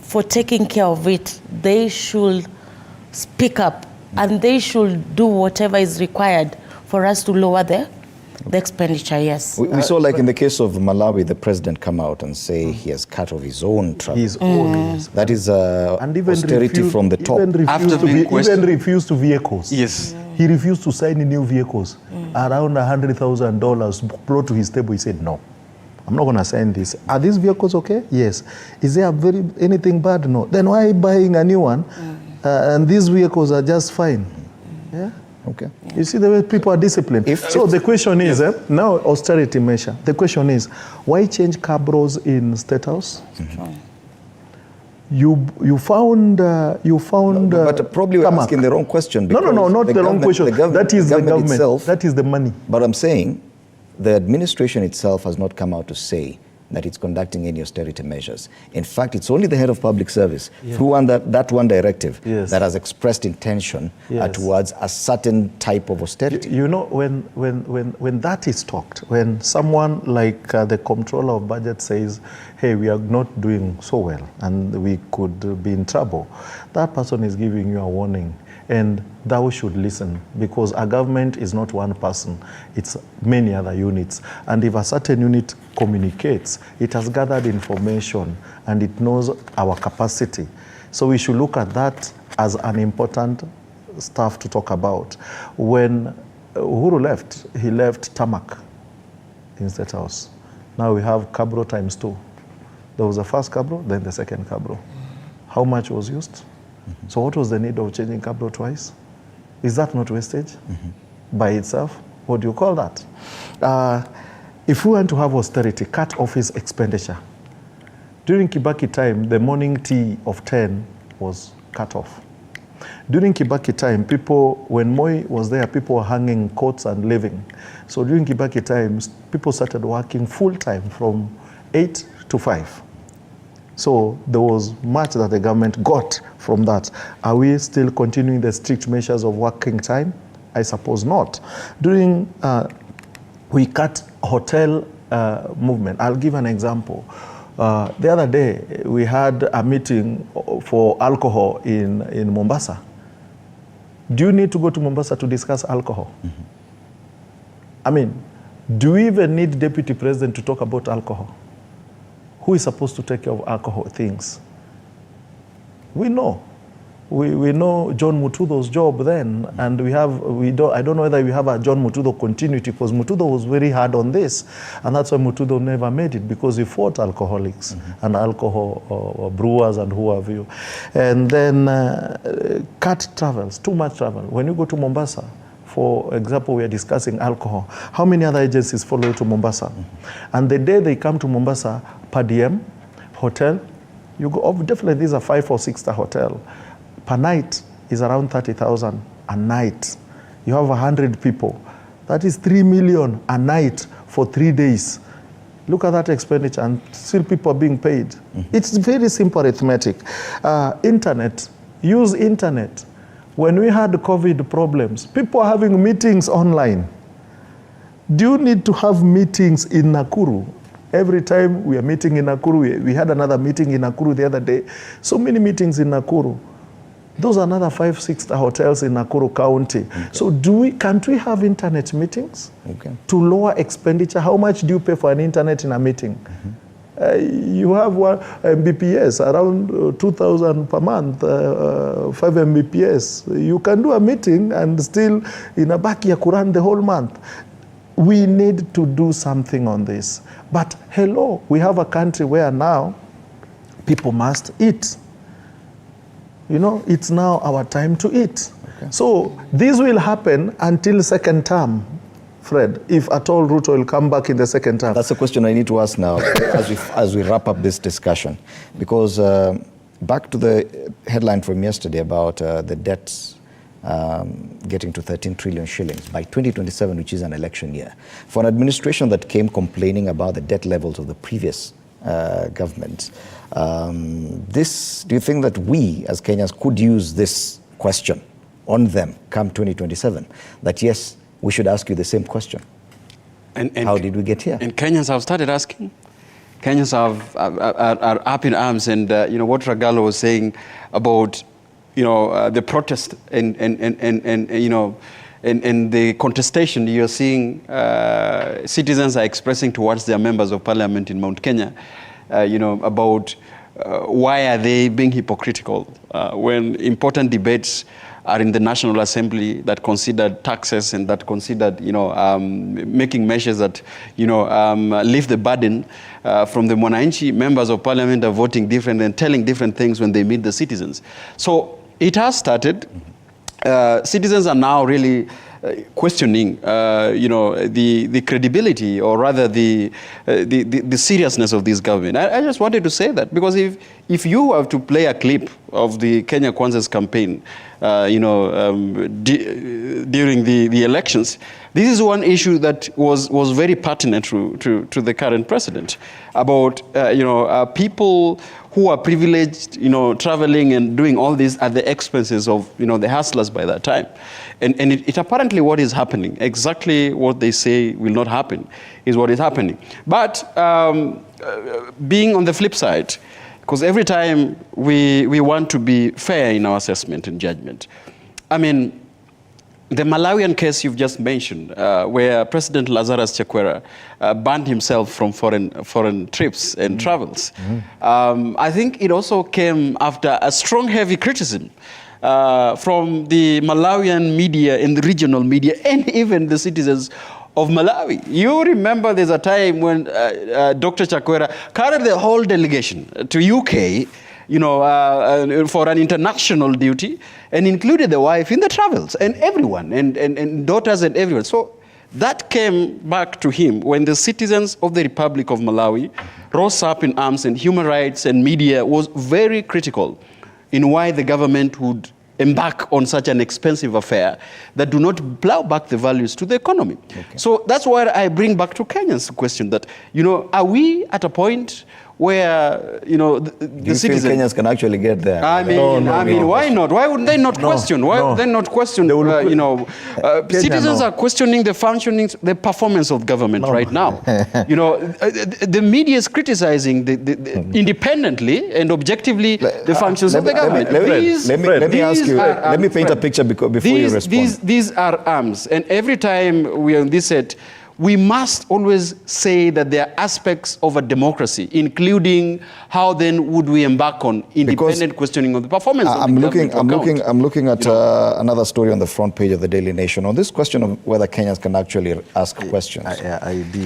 for taking care of it, they should speak up, and they should do whatever is required for us to lower the expenditure, yes. We saw, like in the case of Malawi, the president come out and say he has cut off his own travel. His own, yes. That is and even austerity from the top. Even refused to vehicles. Yes. He refused to sign new vehicles. Around $100,000 brought to his table. He said, no, I'm not going to sign this. Are these vehicles okay? Yes. Is there anything bad? No. Then why are you buying a new one? And these vehicles are just fine. Yeah. Okay. You see the way people are disciplined. So the question is, now austerity measure. The question is, why change cabros in State House? You found. But probably we're asking the wrong question. No, not the wrong question. That is the government itself. That is the money. But I'm saying, the administration itself has not come out to say that it's conducting any austerity measures. In fact, it's only the head of public service through that one directive that has expressed intention towards a certain type of austerity. You know, when that is talked, when someone like the comptroller of budget says, hey, we are not doing so well and we could be in trouble, that person is giving you a warning. And thou should listen, because a government is not one person, it's many other units. And if a certain unit communicates, it has gathered information and it knows our capacity. So we should look at that as an important stuff to talk about. When Uhuru left, he left tarmac in State House. Now we have cabro times 2. There was the first cabro, then the second cabro. How much was used? So what was the need of changing cabro twice? Is that not wastage by itself? What do you call that? If we want to have austerity, cut office expenditure. During Kibaki time, the morning tea of 10 was cut off. During Kibaki time, when Moi was there, people were hanging coats and living. So during Kibaki times, people started working full time from 8 to 5. So there was much that the government got from that. Are we still continuing the strict measures of working time? I suppose not. We cut hotel movement. I'll give an example. The other day, we had a meeting for alcohol in Mombasa. Do you need to go to Mombasa to discuss alcohol? I mean, do we even need Deputy President to talk about alcohol? Who is supposed to take care of alcohol things? We know. We know John Mutudo's job then, and I don't know whether we have a John Mutudo continuity, because Mutudo was very hard on this, and that's why Mutudo never made it, because he fought alcoholics and alcohol brewers and who have you. And then cut travels, too much travel. When you go to Mombasa, for example, we are discussing alcohol. How many other agencies follow you to Mombasa? And the day they come to Mombasa, per diem, hotel, you go, definitely these are 5 or 6 star hotel. Per night is around 30,000 a night. You have 100 people. That is 3 million a night for 3 days. Look at that expenditure, and still people are being paid. It's very simple arithmetic. Internet, use internet. When we had COVID problems, people are having meetings online. Do you need to have meetings in Nakuru? Every time we are meeting in Nakuru, we had another meeting in Nakuru the other day. So many meetings in Nakuru. Those are another 5, 6 star hotels in Nakuru County. So can't we have internet meetings to lower expenditure? How much do you pay for an internet in a meeting? You have 1 Mbps, around 2,000 per month, 5 Mbps. You can do a meeting and still in a back you could run the whole month. We need to do something on this. But hello, we have a country where now people must eat. You know, it's now our time to eat. So this will happen until second term, Fred, if at all Ruto will come back in the second term. That's the question I need to ask now as we wrap up this discussion. Because back to the headline from yesterday about the debts getting to 13 trillion shillings by 2027, which is an election year. For an administration that came complaining about the debt levels of the previous government. Do you think that we as Kenyans could use this question on them come 2027? That yes, we should ask you the same question. And how did we get here? And Kenyans have started asking. Kenyans are up in arms, and what Ragalo was saying about the protest and the contestation you're seeing citizens are expressing towards their members of parliament in Mount Kenya, about why are they being hypocritical when important debates are in the National Assembly that considered taxes and that considered, making measures that, lift the burden from the Mwananchi. Members of parliament are voting different and telling different things when they meet the citizens. So it has started. Citizens are now really questioning, the credibility, or rather the seriousness of this government. I just wanted to say that, because if you have to play a clip of the Kenya Kwanza's campaign, during the elections, this is one issue that was very pertinent to the current president about people who are privileged, traveling and doing all this at the expenses of, the hustlers by that time. And it apparently what is happening, exactly what they say will not happen, is what is happening. But being on the flip side, because every time we want to be fair in our assessment and judgment. I mean, the Malawian case you've just mentioned, where President Lazarus Chakwera banned himself from foreign trips and travels, I think it also came after a strong, heavy criticism from the Malawian media and the regional media and even the citizens of Malawi. You remember there's a time when Dr. Chakwera carried the whole delegation to UK, for an international duty, and included the wife in the travels, and everyone, and daughters and everyone. So that came back to him when the citizens of the Republic of Malawi rose up in arms, and human rights and media was very critical in why the government would embark on such an expensive affair that do not plow back the values to the economy. Okay. So that's why I bring back to Kenyans question that, are we at a point where, the citizens... Kenyans can actually get there? I mean, why not? Why would they not question? Why would they not question, citizens are questioning the functioning, the performance of government right now. The media is criticizing independently and objectively the functions of the government. Let me paint a picture before you respond. These are arms, and every time we are on this set, we must always say that there are aspects of a democracy, including how then would we embark on independent questioning of the performance of the government. I'm looking at another story on the front page of the Daily Nation on this question of whether Kenyans can actually ask questions.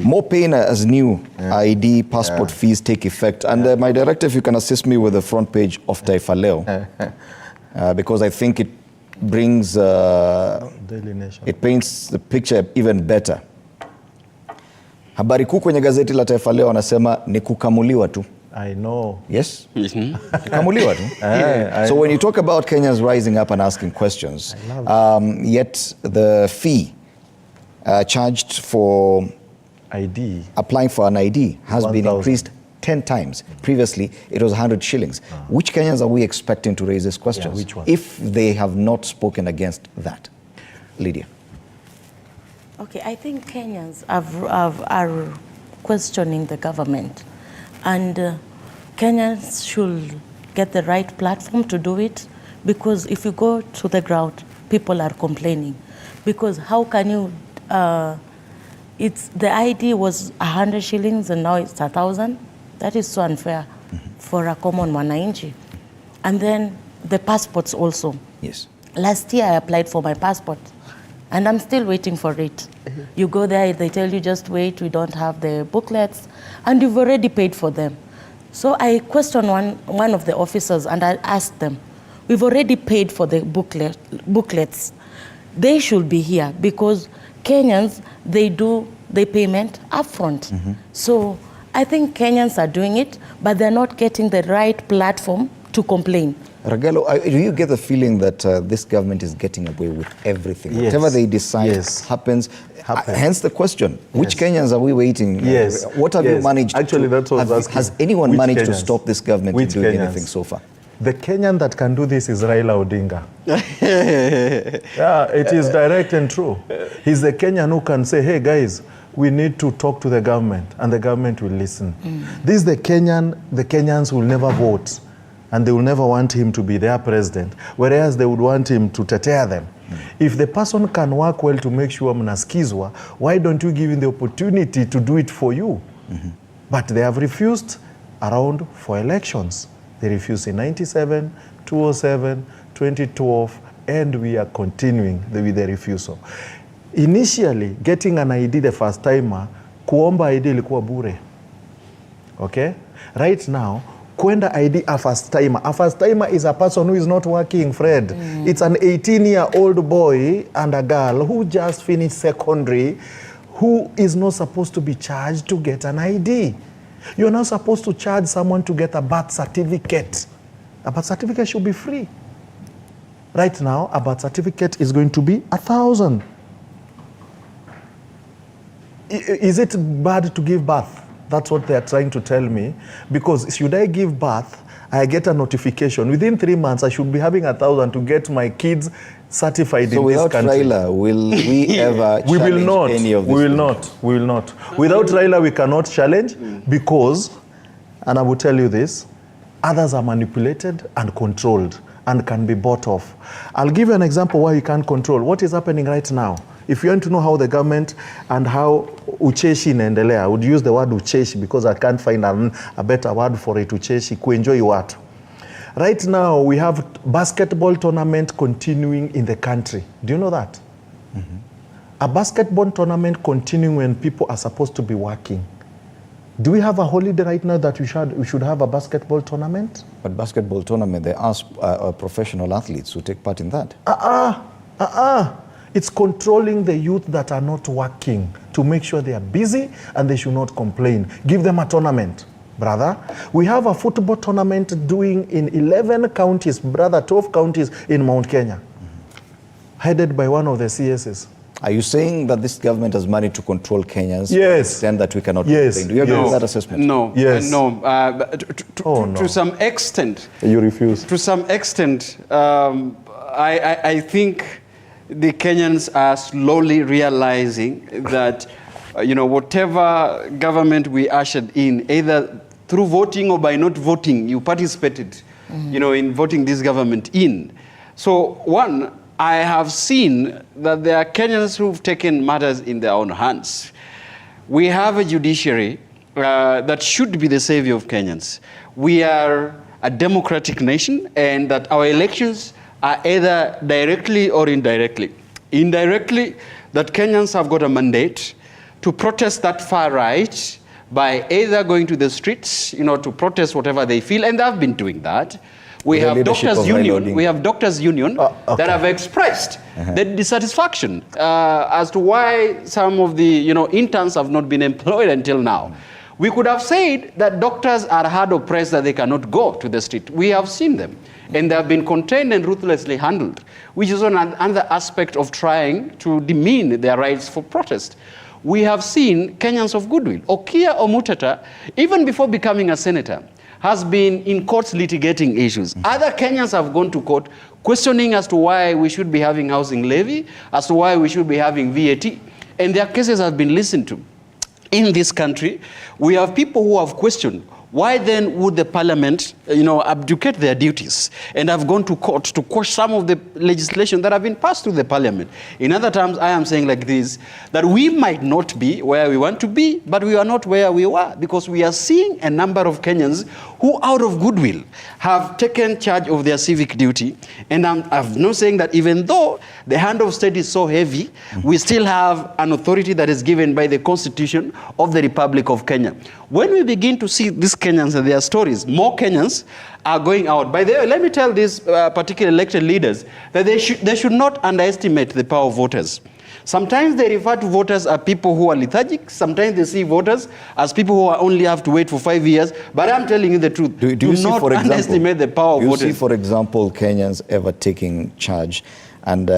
More pain as new ID passport fees take effect. And my director, if you can assist me with the front page of Taifa Leo, because I think it brings, Daily Nation. It paints the picture even better. Habari kuu kwenye gazeti la Taifa Leo wanasema ni kukamuliwa tu. I know. Yes? Kukamuliwa tu. So when you talk about Kenyans rising up and asking questions, yet the fee charged for applying for an ID has been increased 10 times. Previously, it was 100 shillings. Which Kenyans are we expecting to raise these questions? Which one? If they have not spoken against that? Lydia. Okay, I think Kenyans are questioning the government, and Kenyans should get the right platform to do it, because if you go to the ground, people are complaining. Because how can you, the ID was 100 shillings and now it's 1,000? That is so unfair for a common Mwananchi. And then the passports also. Yes. Last year I applied for my passport, and I'm still waiting for it. You go there, they tell you just wait, we don't have the booklets, and you've already paid for them. So I questioned one of the officers, and I asked them, we've already paid for the booklets. They should be here, because Kenyans, they payment upfront. So I think Kenyans are doing it, but they're not getting the right platform to complain. Ragelo, do you get the feeling that this government is getting away with everything? Yes. Whatever they decide happens. Hence the question, which Kenyans are we waiting? Yes. What have you managed Actually, that's what I was asking. Has anyone Which managed to Kenyans? stop this government Which from doing Kenyans? anything so far? The Kenyan that can do this is Raila Odinga. Yeah, it is direct and true. He's the Kenyan who can say, hey guys, we need to talk to the government, and the government will listen. This is the Kenyans will never vote, and they will never want him to be their president, whereas they would want him to tetea them. If the person can work well to make sure mnaskizwa, why don't you give him the opportunity to do it for you? But they have refused around 4 elections. They refused in 97, 2007, 2012, and we are continuing with the refusal. Initially, getting an ID the first timer, kuomba ID ilikuwa bure. Okay? Right now, kwenda ID a first timer. A first timer is a person who is not working, Fred. It's an 18-year-old boy and a girl who just finished secondary, who is not supposed to be charged to get an ID. You're not supposed to charge someone to get a birth certificate. A birth certificate should be free. Right now, a birth certificate is going to be 1,000. Is it bad to give birth? That's what they are trying to tell me. Because should I give birth, I get a notification. Within 3 months, I should be having 1,000 to get my kids certified in this country. So without Raila, will we ever challenge any of this? We will not. We will not. Without Raila, we cannot challenge because, and I will tell you this, others are manipulated and controlled and can be bought off. I'll give you an example why you can't control. What is happening right now? If you want to know how the government and how ucheshi inaendelea, I would use the word ucheshi because I can't find a better word for it, ucheshi, kuenjoy watu. Right now, we have basketball tournament continuing in the country. Do you know that? A basketball tournament continuing when people are supposed to be working. Do we have a holiday right now that we should have a basketball tournament? But basketball tournament, they ask professional athletes to take part in that. It's controlling the youth that are not working to make sure they are busy and they should not complain. Give them a tournament, brother. We have a football tournament doing in 11 counties, brother, 12 counties in Mount Kenya, headed by one of the CSs. Are you saying that this government has managed to control Kenyans? Yes. And that we cannot Yes. complain? Do you agree with that assessment? No. Yes. No. To some extent. You refuse. To some extent, I think the Kenyans are slowly realizing that, whatever government we ushered in, either through voting or by not voting, you participated, in voting this government in. So, one, I have seen that there are Kenyans who've taken matters in their own hands. We have a judiciary that should be the savior of Kenyans. We are a democratic nation, and that our elections are either directly or indirectly. Indirectly, that Kenyans have got a mandate to protest that far right by either going to the streets, to protest whatever they feel, and they've been doing that. We have Doctors Union that have expressed their dissatisfaction as to why some of the interns have not been employed until now. We could have said that doctors are hard oppressed, that they cannot go to the street. We have seen them, and they have been contained and ruthlessly handled, which is another aspect of trying to demean their rights for protest. We have seen Kenyans of goodwill. Okia Omutata, even before becoming a senator, has been in courts litigating issues. Other Kenyans have gone to court questioning as to why we should be having housing levy, as to why we should be having VAT, and their cases have been listened to. In this country, we have people who have questioned why then would the parliament, abdicate their duties and have gone to court to quash some of the legislation that have been passed through the parliament? In other terms, I am saying like this, that we might not be where we want to be, but we are not where we were, because we are seeing a number of Kenyans who, out of goodwill, have taken charge of their civic duty. And I'm not saying that even though the hand of state is so heavy, we still have an authority that is given by the Constitution of the Republic of Kenya. When we begin to see these Kenyans and their stories, more Kenyans are going out. By the way, let me tell these particular elected leaders that they should not underestimate the power of voters. Sometimes they refer to voters as people who are lethargic. Sometimes they see voters as people who only have to wait for 5 years. But I'm telling you the truth. Do you see, not for example, underestimate the power of voters. Do you see, for example, Kenyans ever taking charge and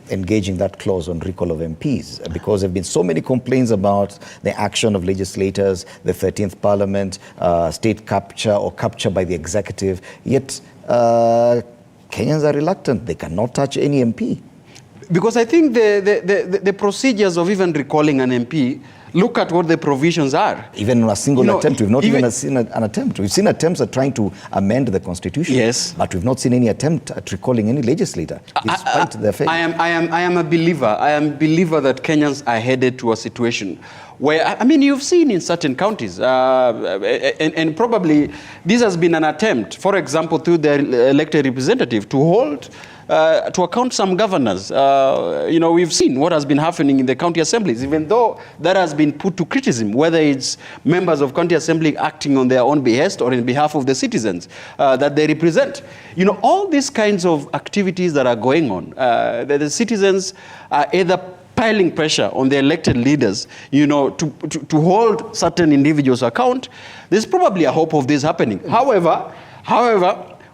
engaging that clause on recall of MPs? Because there have been so many complaints about the action of legislators, the 13th Parliament, state capture or capture by the executive. Yet Kenyans are reluctant. They cannot touch any MP. Because I think the procedures of even recalling an MP, look at what the provisions are. Even on a single attempt, we've not even seen an attempt. We've seen attempts at trying to amend the constitution. Yes. But we've not seen any attempt at recalling any legislator, despite their faith. I am a believer. I am a believer that Kenyans are headed to a situation where, I mean, you've seen in certain counties, and probably this has been an attempt, for example, through the elected representative to hold to account some governors. We've seen what has been happening in the county assemblies, even though that has been put to criticism, whether it's members of county assembly acting on their own behest or in behalf of the citizens that they represent. All these kinds of activities that are going on, the citizens are either piling pressure on the elected leaders, to hold certain individuals account. There's probably a hope of this happening. However,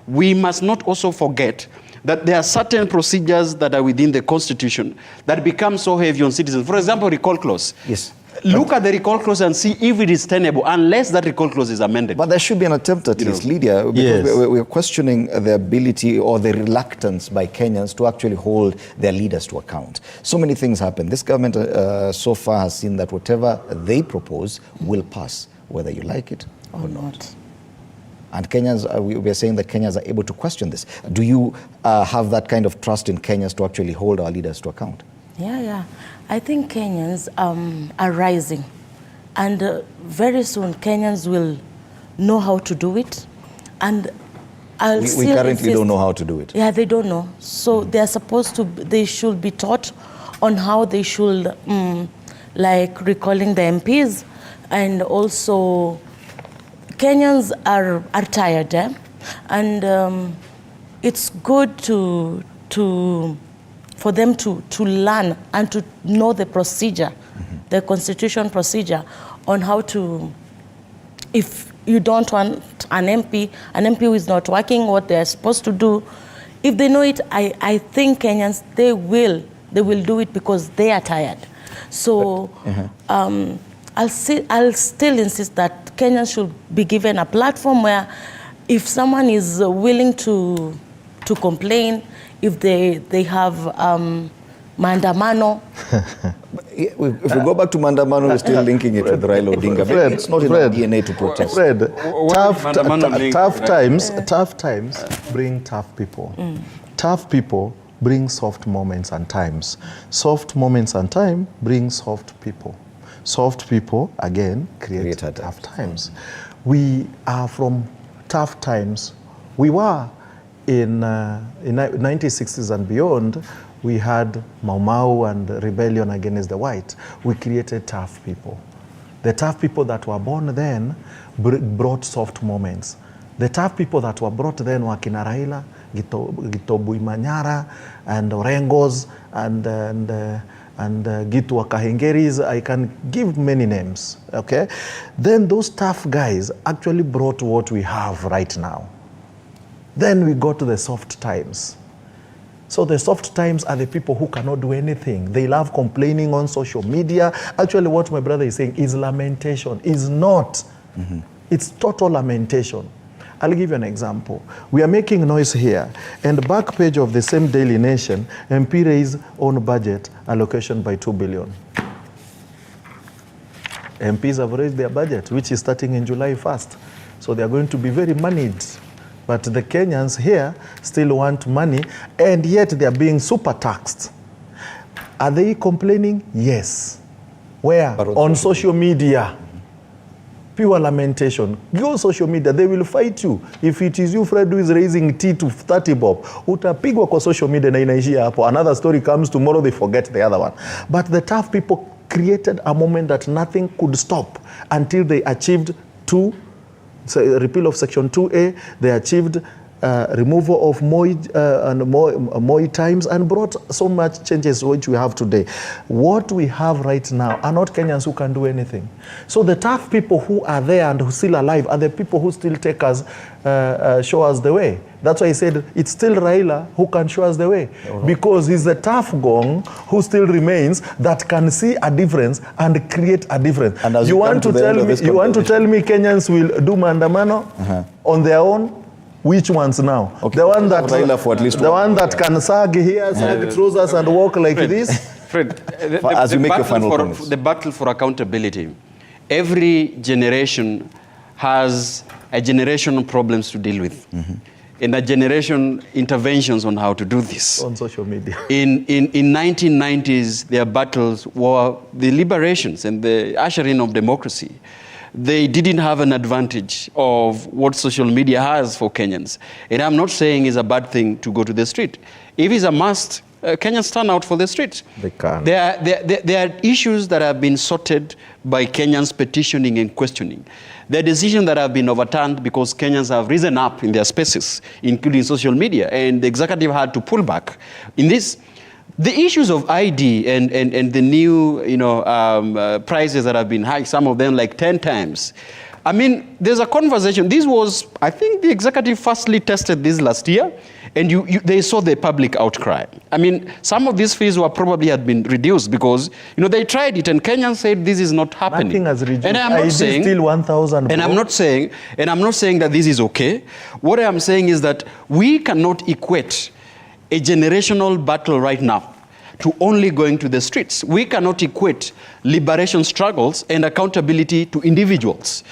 we must not also forget that there are certain procedures that are within the Constitution that become so heavy on citizens. For example, recall clause. Yes. Look at the recall clause and see if it is tenable, unless that recall clause is amended. But there should be an attempt at least, Lydia, because we're questioning the ability or the reluctance by Kenyans to actually hold their leaders to account. So many things happen. This government so far has seen that whatever they propose will pass, whether you like it or not. And Kenyans, we are saying that Kenyans are able to question this. Do you have that kind of trust in Kenyans to actually hold our leaders to account? Yeah. I think Kenyans are rising. And very soon, Kenyans will know how to do it. And we currently don't know how to do it. Yeah, they don't know. So they should be taught on how they should, like recalling the MPs, and also Kenyans are tired, and it's good for them to learn and to know the procedure, the constitution procedure on how to, if you don't want an MP who is not working what they're supposed to do, if they know it, I think Kenyans, they will do it because they are tired. So I'll still insist that Kenyans should be given a platform where if someone is willing to complain, if they have mandamano. If we go back to mandamano, we're still linking it with Raila Odinga. It's not in our DNA to protest. Tough times bring tough people. Tough people bring soft moments and times. Soft moments and time bring soft people. Soft people, again, create tough times. We are from tough times. We were in 1960s and beyond. We had Mau Mau and rebellion against the white. We created tough people. The tough people that were born then brought soft moments. The tough people that were brought then were Kina Raila, Gitobu Manyara, and Orengos, and Gitu Wakahengeris. I can give many names, okay? Then those tough guys actually brought what we have right now. Then we go to the soft times. So the soft times are the people who cannot do anything. They love complaining on social media. Actually, what my brother is saying is lamentation. Is not. It's total lamentation. I'll give you an example. We are making noise here, and the back page of the same Daily Nation, MP raised own budget allocation by 2 billion. MPs have raised their budget, which is starting in July 1st. So they are going to be very moneyed. But the Kenyans here still want money, and yet they are being super taxed. Are they complaining? Yes. Where? On social media. Pure lamentation. Go on social media, they will fight you. If it is you, Fred, who is raising tea to 30 bob, utapigwa kwa social media na inaishia hapo. Another story comes tomorrow, they forget the other one. But the tough people created a moment that nothing could stop until they achieved repeal of Section 2A, they achieved removal of Moi times, and brought so much changes which we have today. What we have right now are not Kenyans who can do anything. So the tough people who are there and who are still alive are the people who still take us, show us the way. That's why I said it's still Raila who can show us the way, because he's the tough gong who still remains that can see a difference and create a difference. And you want to tell me Kenyans will do maandamano on their own? Which ones now? Okay. The one that Raila for at least the one that can sag here, sag trousers and walk like this. Fred, the battle for accountability. Every generation has a generation problems to deal with. In a generation, interventions on how to do this. On social media. In 1990s, their battles were the liberations and the ushering of democracy. They didn't have an advantage of what social media has for Kenyans. And I'm not saying it's a bad thing to go to the street. If it's a must, Kenyans turn out for the streets. They can. There are issues that have been sorted by Kenyans petitioning and questioning. There are decisions that have been overturned because Kenyans have risen up in their spaces, including social media, and the executive had to pull back. In this, the issues of ID and the new prices that have been high, some of them like 10 times. I mean, there's a conversation. This was, I think the executive firstly tested this last year, and they saw the public outcry. I mean, some of these fees probably had been reduced because, they tried it, and Kenyans said this is not happening. Nothing has reduced. And I'm not saying, still 1,000. And I'm not saying that this is okay. What I am saying is that we cannot equate a generational battle right now to only going to the streets. We cannot equate liberation struggles and accountability to individuals.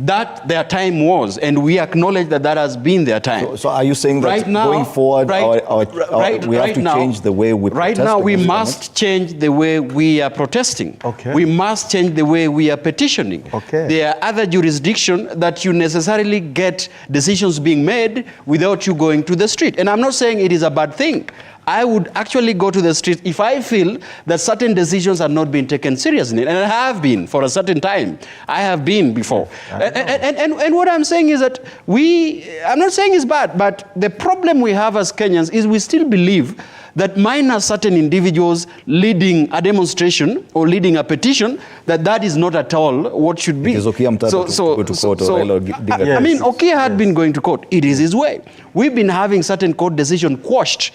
That their time was, and we acknowledge that has been their time. So are you saying that going forward, we have to change the way we protest? Right now, we must change the way we are protesting. Okay. We must change the way we are petitioning. Okay. There are other jurisdictions that you necessarily get decisions being made without you going to the street. And I'm not saying it is a bad thing. I would actually go to the street if I feel that certain decisions are not being taken seriously. And I have been for a certain time. I have been before. And what I'm saying is that I'm not saying it's bad, but the problem we have as Kenyans is we still believe that minus certain individuals leading a demonstration or leading a petition, that is not at all what should be. Because Okia go to court I mean, Okia had been going to court. It is his way. We've been having certain court decisions quashed,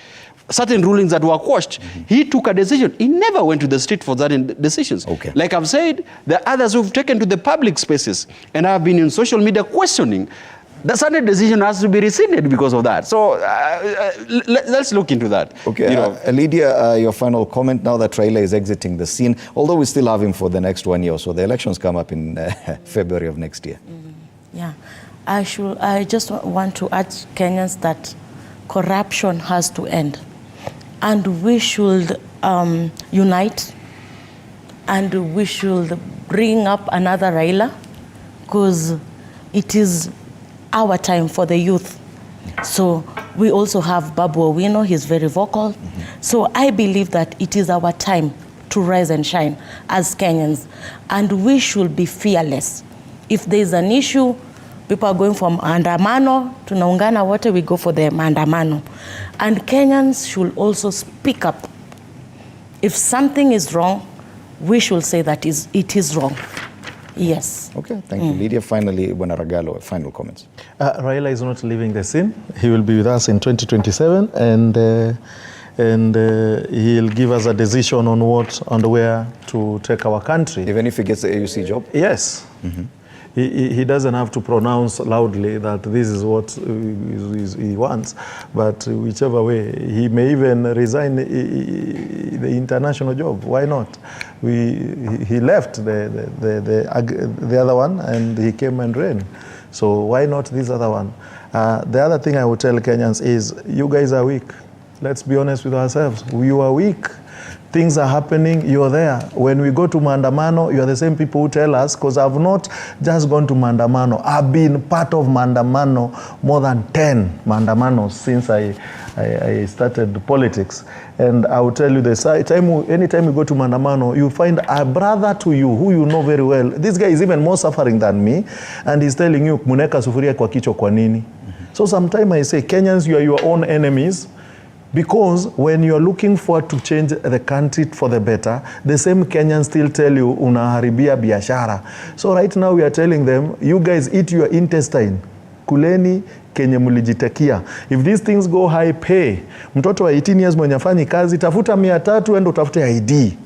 certain rulings that were quashed. He took a decision. He never went to the street for certain decisions. Okay. Like I've said, there are others who've taken to the public spaces and have been in social media questioning. The certain decision has to be rescinded because of that. So let's look into that. Okay, Lydia, your final comment now that Raila is exiting the scene, although we still have him for the next 1 year or so. The elections come up in February of next year. Yeah, I just want to urge Kenyans that corruption has to end. And we should unite, and we should bring up another Raila, because it is our time for the youth. So we also have Babu Owino, he's very vocal. So I believe that it is our time to rise and shine as Kenyans, and we should be fearless. If there's an issue, people are going from maandamano, tunaungana wote, we go for the maandamano. And Kenyans should also speak up. If something is wrong, we should say that it is wrong. Yes. Okay, thank you. Lydia, finally, Bwana final comments. Raila is not leaving the scene. He will be with us in 2027, and he'll give us a decision on what and where to take our country. Even if he gets the AUC job? Yes. He doesn't have to pronounce loudly that this is what he wants, but whichever way, he may even resign the international job. Why not? He left the other one and he came and ran. So why not this other one? The other thing I would tell Kenyans is, you guys are weak. Let's be honest with ourselves. You are weak. Things are happening, you're there. When we go to Maandamano, you're the same people who tell us, because I've not just gone to Maandamano. I've been part of Maandamano, more than 10 Maandamanos since I started politics. And I will tell you this, anytime you go to Maandamano, you find a brother to you who you know very well. This guy is even more suffering than me, and he's telling you, muneka sufuria kwa kichwa kwa nini? So sometimes I say, Kenyans, you are your own enemies, because when you are looking forward to change the country for the better, the same Kenyans still tell you, unaharibia biashara. So right now we are telling them, you guys eat your intestine. Kuleni kenye mulijitakia. If these things go high pay, mtoto wa 18 years mwenye afanyi kazi, tafuta 300 endo utafute ID.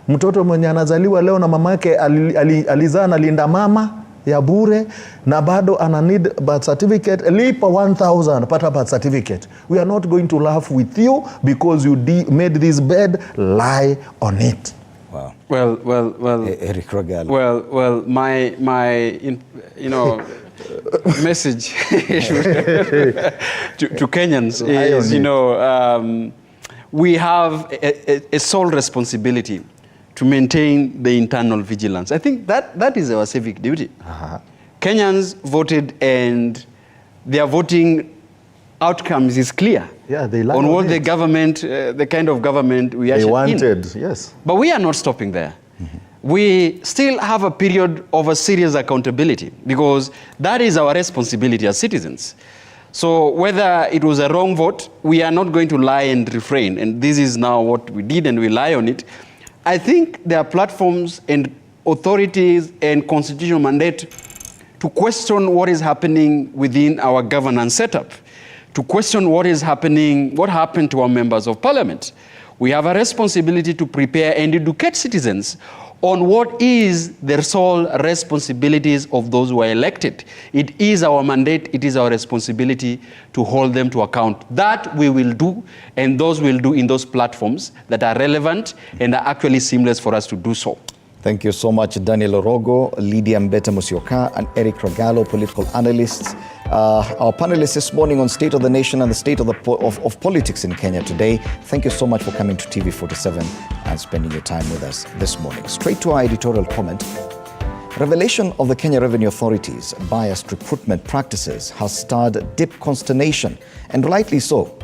Mtoto mwenye anazaliwa leo na mamake alizaa na linda mama ya bure na bado ana need birth certificate, lipa 1,000 pata birth certificate. We are not going to laugh with you because you made this bed, lie on it. Wow. Well, Eric Rogalo. Well, my message to Kenyans is, we have a sole responsibility to maintain the internal vigilance. I think that is our civic duty. Kenyans voted, and their voting outcomes is clear. Yeah, they on what the government, the kind of government we are wanted. Yes. But we are not stopping there. We still have a period of a serious accountability, because that is our responsibility as citizens. So whether it was a wrong vote, we are not going to lie and refrain. And this is now what we did, and we lie on it. I think there are platforms and authorities and constitutional mandate to question what is happening within our governance setup, to question what happened to our members of parliament. We have a responsibility to prepare and educate citizens on what is the sole responsibilities of those who are elected. It is our mandate, it is our responsibility to hold them to account. That we will do, and those will do in those platforms that are relevant and are actually seamless for us to do so. Thank you so much, Daniel Orogo, Lydia Mbete Musyoka, and Eric Rogalo, political analysts. Our panelists this morning on State of the Nation and the state of politics in Kenya today. Thank you so much for coming to TV47 and spending your time with us this morning. Straight to our editorial comment. Revelation of the Kenya Revenue Authority's biased recruitment practices has stirred deep consternation, and rightly so.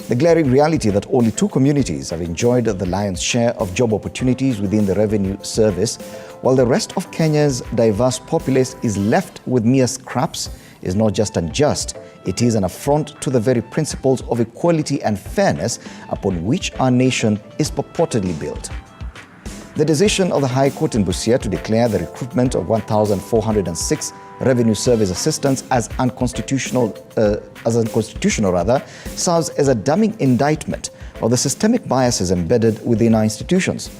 The glaring reality that only 2 communities have enjoyed the lion's share of job opportunities within the revenue service, while the rest of Kenya's diverse populace is left with mere scraps, is not just unjust, it is an affront to the very principles of equality and fairness upon which our nation is purportedly built. The decision of the High Court in Busia to declare the recruitment of 1,406 revenue service assistants as unconstitutional, serves as a damning indictment of the systemic biases embedded within our institutions.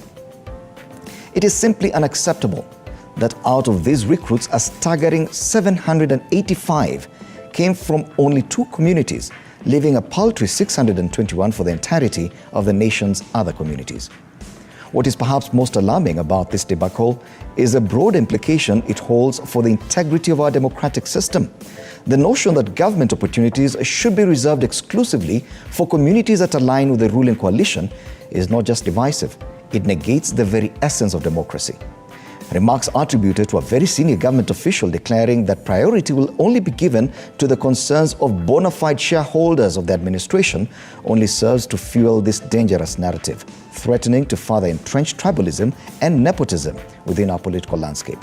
It is simply unacceptable that out of these recruits, a staggering 785 came from only 2 communities, leaving a paltry 621 for the entirety of the nation's other communities. What is perhaps most alarming about this debacle is the broad implication it holds for the integrity of our democratic system. The notion that government opportunities should be reserved exclusively for communities that align with the ruling coalition is not just divisive, it negates the very essence of democracy. Remarks attributed to a very senior government official declaring that priority will only be given to the concerns of bona fide shareholders of the administration only serves to fuel this dangerous narrative, threatening to further entrench tribalism and nepotism within our political landscape.